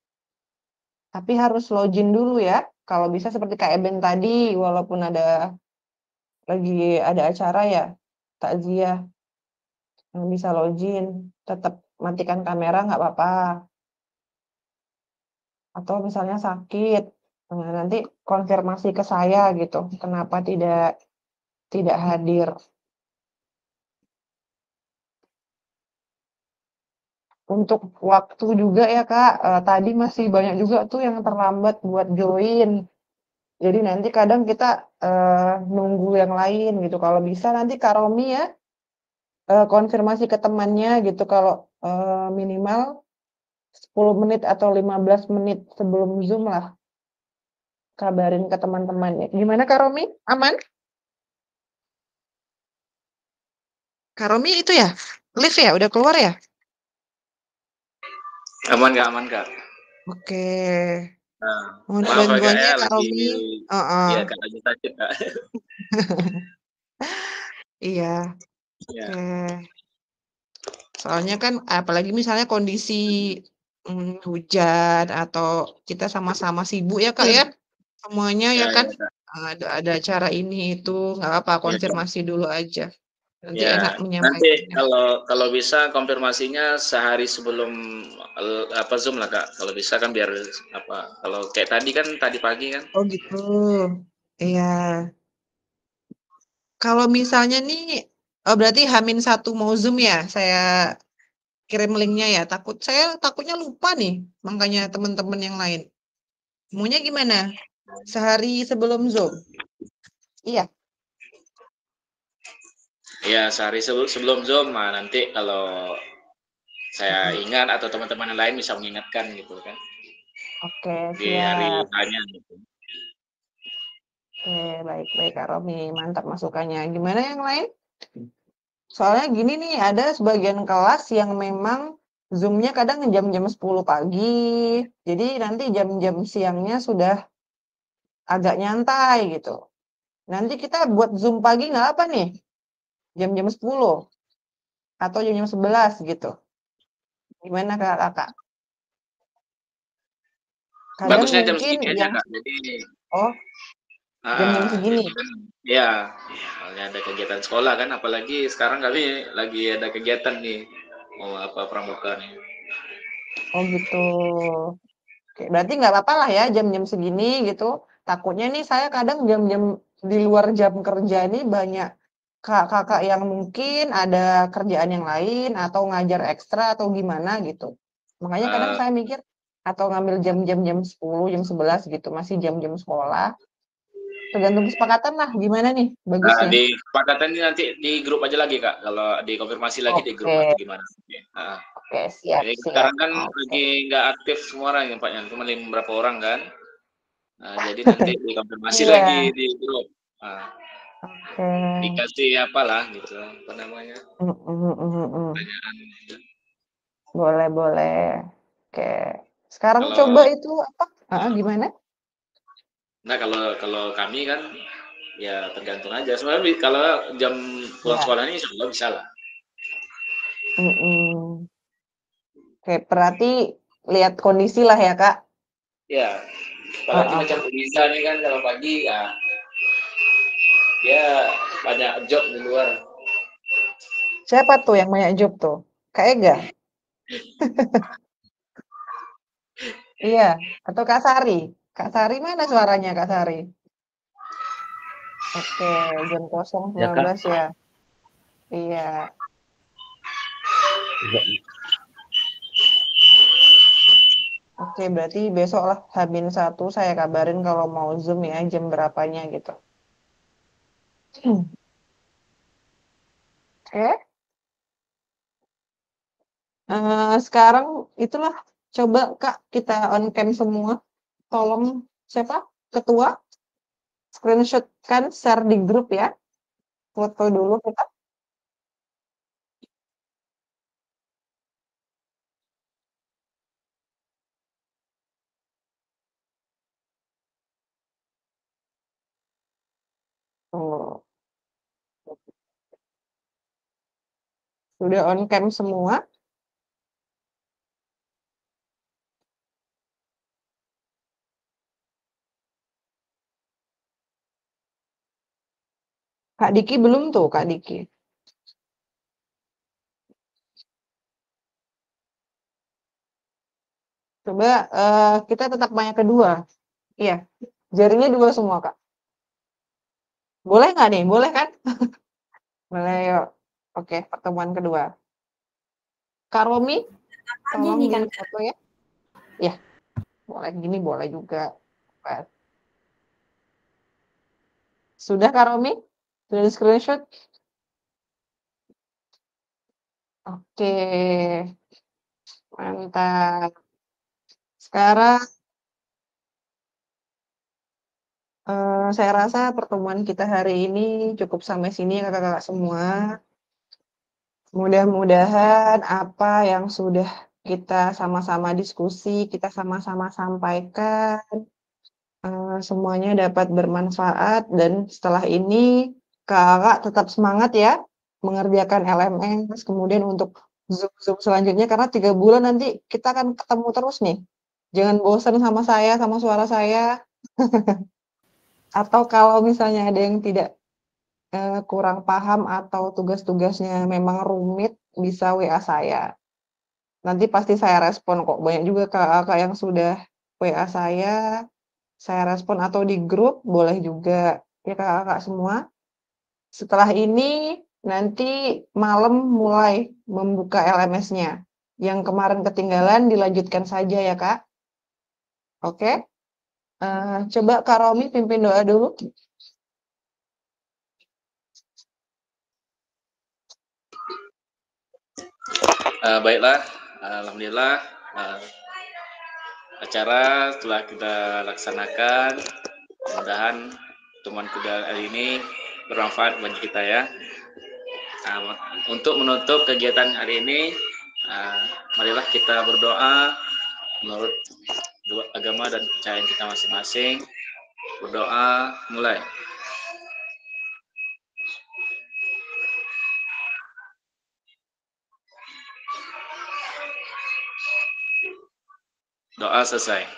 Tapi harus login dulu ya. Kalau bisa seperti Kak Eben tadi, walaupun lagi ada acara ya, takziah, bisa login, tetap matikan kamera nggak apa-apa. Atau misalnya sakit, nanti konfirmasi ke saya gitu, kenapa tidak hadir. Untuk waktu juga ya Kak, tadi masih banyak juga tuh yang terlambat buat join. Jadi nanti kadang kita nunggu yang lain gitu. Kalau bisa nanti Kak Romi ya konfirmasi ke temannya gitu kalau minimal 10 menit atau 15 menit sebelum Zoom lah. Kabarin ke teman-temannya. Gimana Kak Romi? Aman? Kak Romi itu ya? Live ya? Udah keluar ya? Aman Kak? Oke. Nah, Mohon maaf bantuannya ya, Kak Romi. Iya Kak, lagi sakit Kak. Iya. Ya. Oke. Soalnya kan apalagi misalnya kondisi hujan atau kita sama-sama sibuk ya Kak ya. Semuanya ya kan. Ada acara ini itu, nggak apa-apa, konfirmasi dulu aja. Nanti Ya, enak nanti menyampaikannya. kalau bisa konfirmasinya sehari sebelum Zoom lah Kak. Kalau bisa kan biar kalau kayak tadi kan tadi pagi kan. Oh gitu. Iya. Kalau misalnya nih berarti H-1 mau Zoom ya. Saya kirim linknya ya. Takutnya lupa nih. Makanya teman-teman yang lain. Maunya gimana? Sehari sebelum Zoom? Iya. Iya, sehari sebelum Zoom, nanti kalau saya ingat atau teman-teman yang lain bisa mengingatkan gitu kan. Oke, Di hari siap. tanya gitu. Oke, baik-baik Kak Romi, mantap masukannya. Gimana yang lain? Soalnya gini nih, ada sebagian kelas yang memang Zoom-nya kadang jam-jam 10 pagi, jadi nanti jam-jam siangnya sudah agak nyantai gitu. Nanti kita buat Zoom pagi nggak apa nih? Jam-jam 10 atau jam-jam 11 gitu. Gimana Kakak? Kadang Bagusnya jam mungkin segini aja yang Kak. Jadi oh, jam-jam segini. jadi kan ya, soalnya ada kegiatan sekolah kan, apalagi sekarang kami lagi ada kegiatan nih, mau apa pramuka nih. Oh gitu. Oke, berarti nggak apa-apa lah ya jam-jam segini gitu. Takutnya nih saya kadang jam-jam di luar jam kerja nih banyak kakak yang mungkin ada kerjaan yang lain atau ngajar ekstra atau gimana gitu. Makanya kadang Eh, saya mikir atau ngambil jam 10, jam 11 gitu, masih jam-jam sekolah. Tergantung kesepakatan lah gimana nih bagusnya. di kesepakatan ini nanti di grup aja lagi Kak, kalau dikonfirmasi lagi di grup Oke, atau gimana. oke, siap, Jadi siap. sekarang kan Oke. lagi nggak aktif semua orang ya Pak, yang cuma beberapa orang kan. Jadi nanti dikonfirmasi lagi Iya, di grup. Nah, oke. dikasih apalah gitu, apa namanya, Mm. pertanyaan. Boleh, boleh. Oke. Sekarang coba Kalau itu apa? Gimana? nah kalau kami kan ya tergantung aja. Sebenarnya kalau jam pulang Ya. sekolah ini insya Allah bisa lah. Mm-mm. Oke, berarti lihat kondisi lah ya, Kak. Ya, apalagi macam Uliza nih kan kalau pagi ya dia banyak job di luar. Siapa tuh yang banyak job tuh? Kak Ega? Iya, atau Kak Sari? Kak Sari mana suaranya Kak Sari? Oke, jam kosong Ya Kak. 19 ya. Iya. Oke, berarti besok lah H-1 saya kabarin kalau mau Zoom ya jam berapanya gitu. Oke. Sekarang itulah coba Kak kita on cam semua. Tolong siapa? Ketua screenshot kan share di grup ya. Foto dulu kita. Oh, sudah on cam semua. Kak Diki belum tuh, Kak Diki. Coba kita tetap banyak kedua. Iya, jarinya dua semua, Kak. Boleh nggak nih? Boleh kan? Boleh, yuk. Oke, pertemuan kedua. Kak Romi, tolong Ini di kan foto ya. Ya, boleh gini, boleh juga. Sudah Kak Romi? Sudah di screenshot? Oke, mantap. Sekarang saya rasa pertemuan kita hari ini cukup sampai sini ya kakak-kakak semua. Mudah-mudahan apa yang sudah kita sama-sama diskusi, kita sama-sama sampaikan, semuanya dapat bermanfaat dan setelah ini kakak tetap semangat ya mengerjakan LMS, kemudian untuk Zoom selanjutnya karena 3 bulan nanti kita akan ketemu terus nih. Jangan bosan sama saya, sama suara saya. Atau kalau misalnya ada yang tidak kurang paham atau tugas-tugasnya memang rumit, bisa WA saya. Nanti pasti saya respon kok. Banyak juga kakak yang sudah WA saya respon atau di grup boleh juga ya kakak-kakak semua. Setelah ini nanti malam mulai membuka LMS-nya. Yang kemarin ketinggalan dilanjutkan saja ya Kak. Oke. Coba Kak Romi pimpin doa dulu. Baiklah, alhamdulillah acara telah kita laksanakan. Mudah-mudahan pertemuan kita hari ini bermanfaat bagi kita ya. Untuk menutup kegiatan hari ini, marilah kita berdoa menurut agama dan kepercayaan kita masing-masing. Berdoa, mulai. Doa selesai.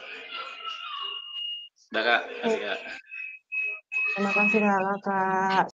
Udah Kak, kasih Kak. Terima kasih Kak.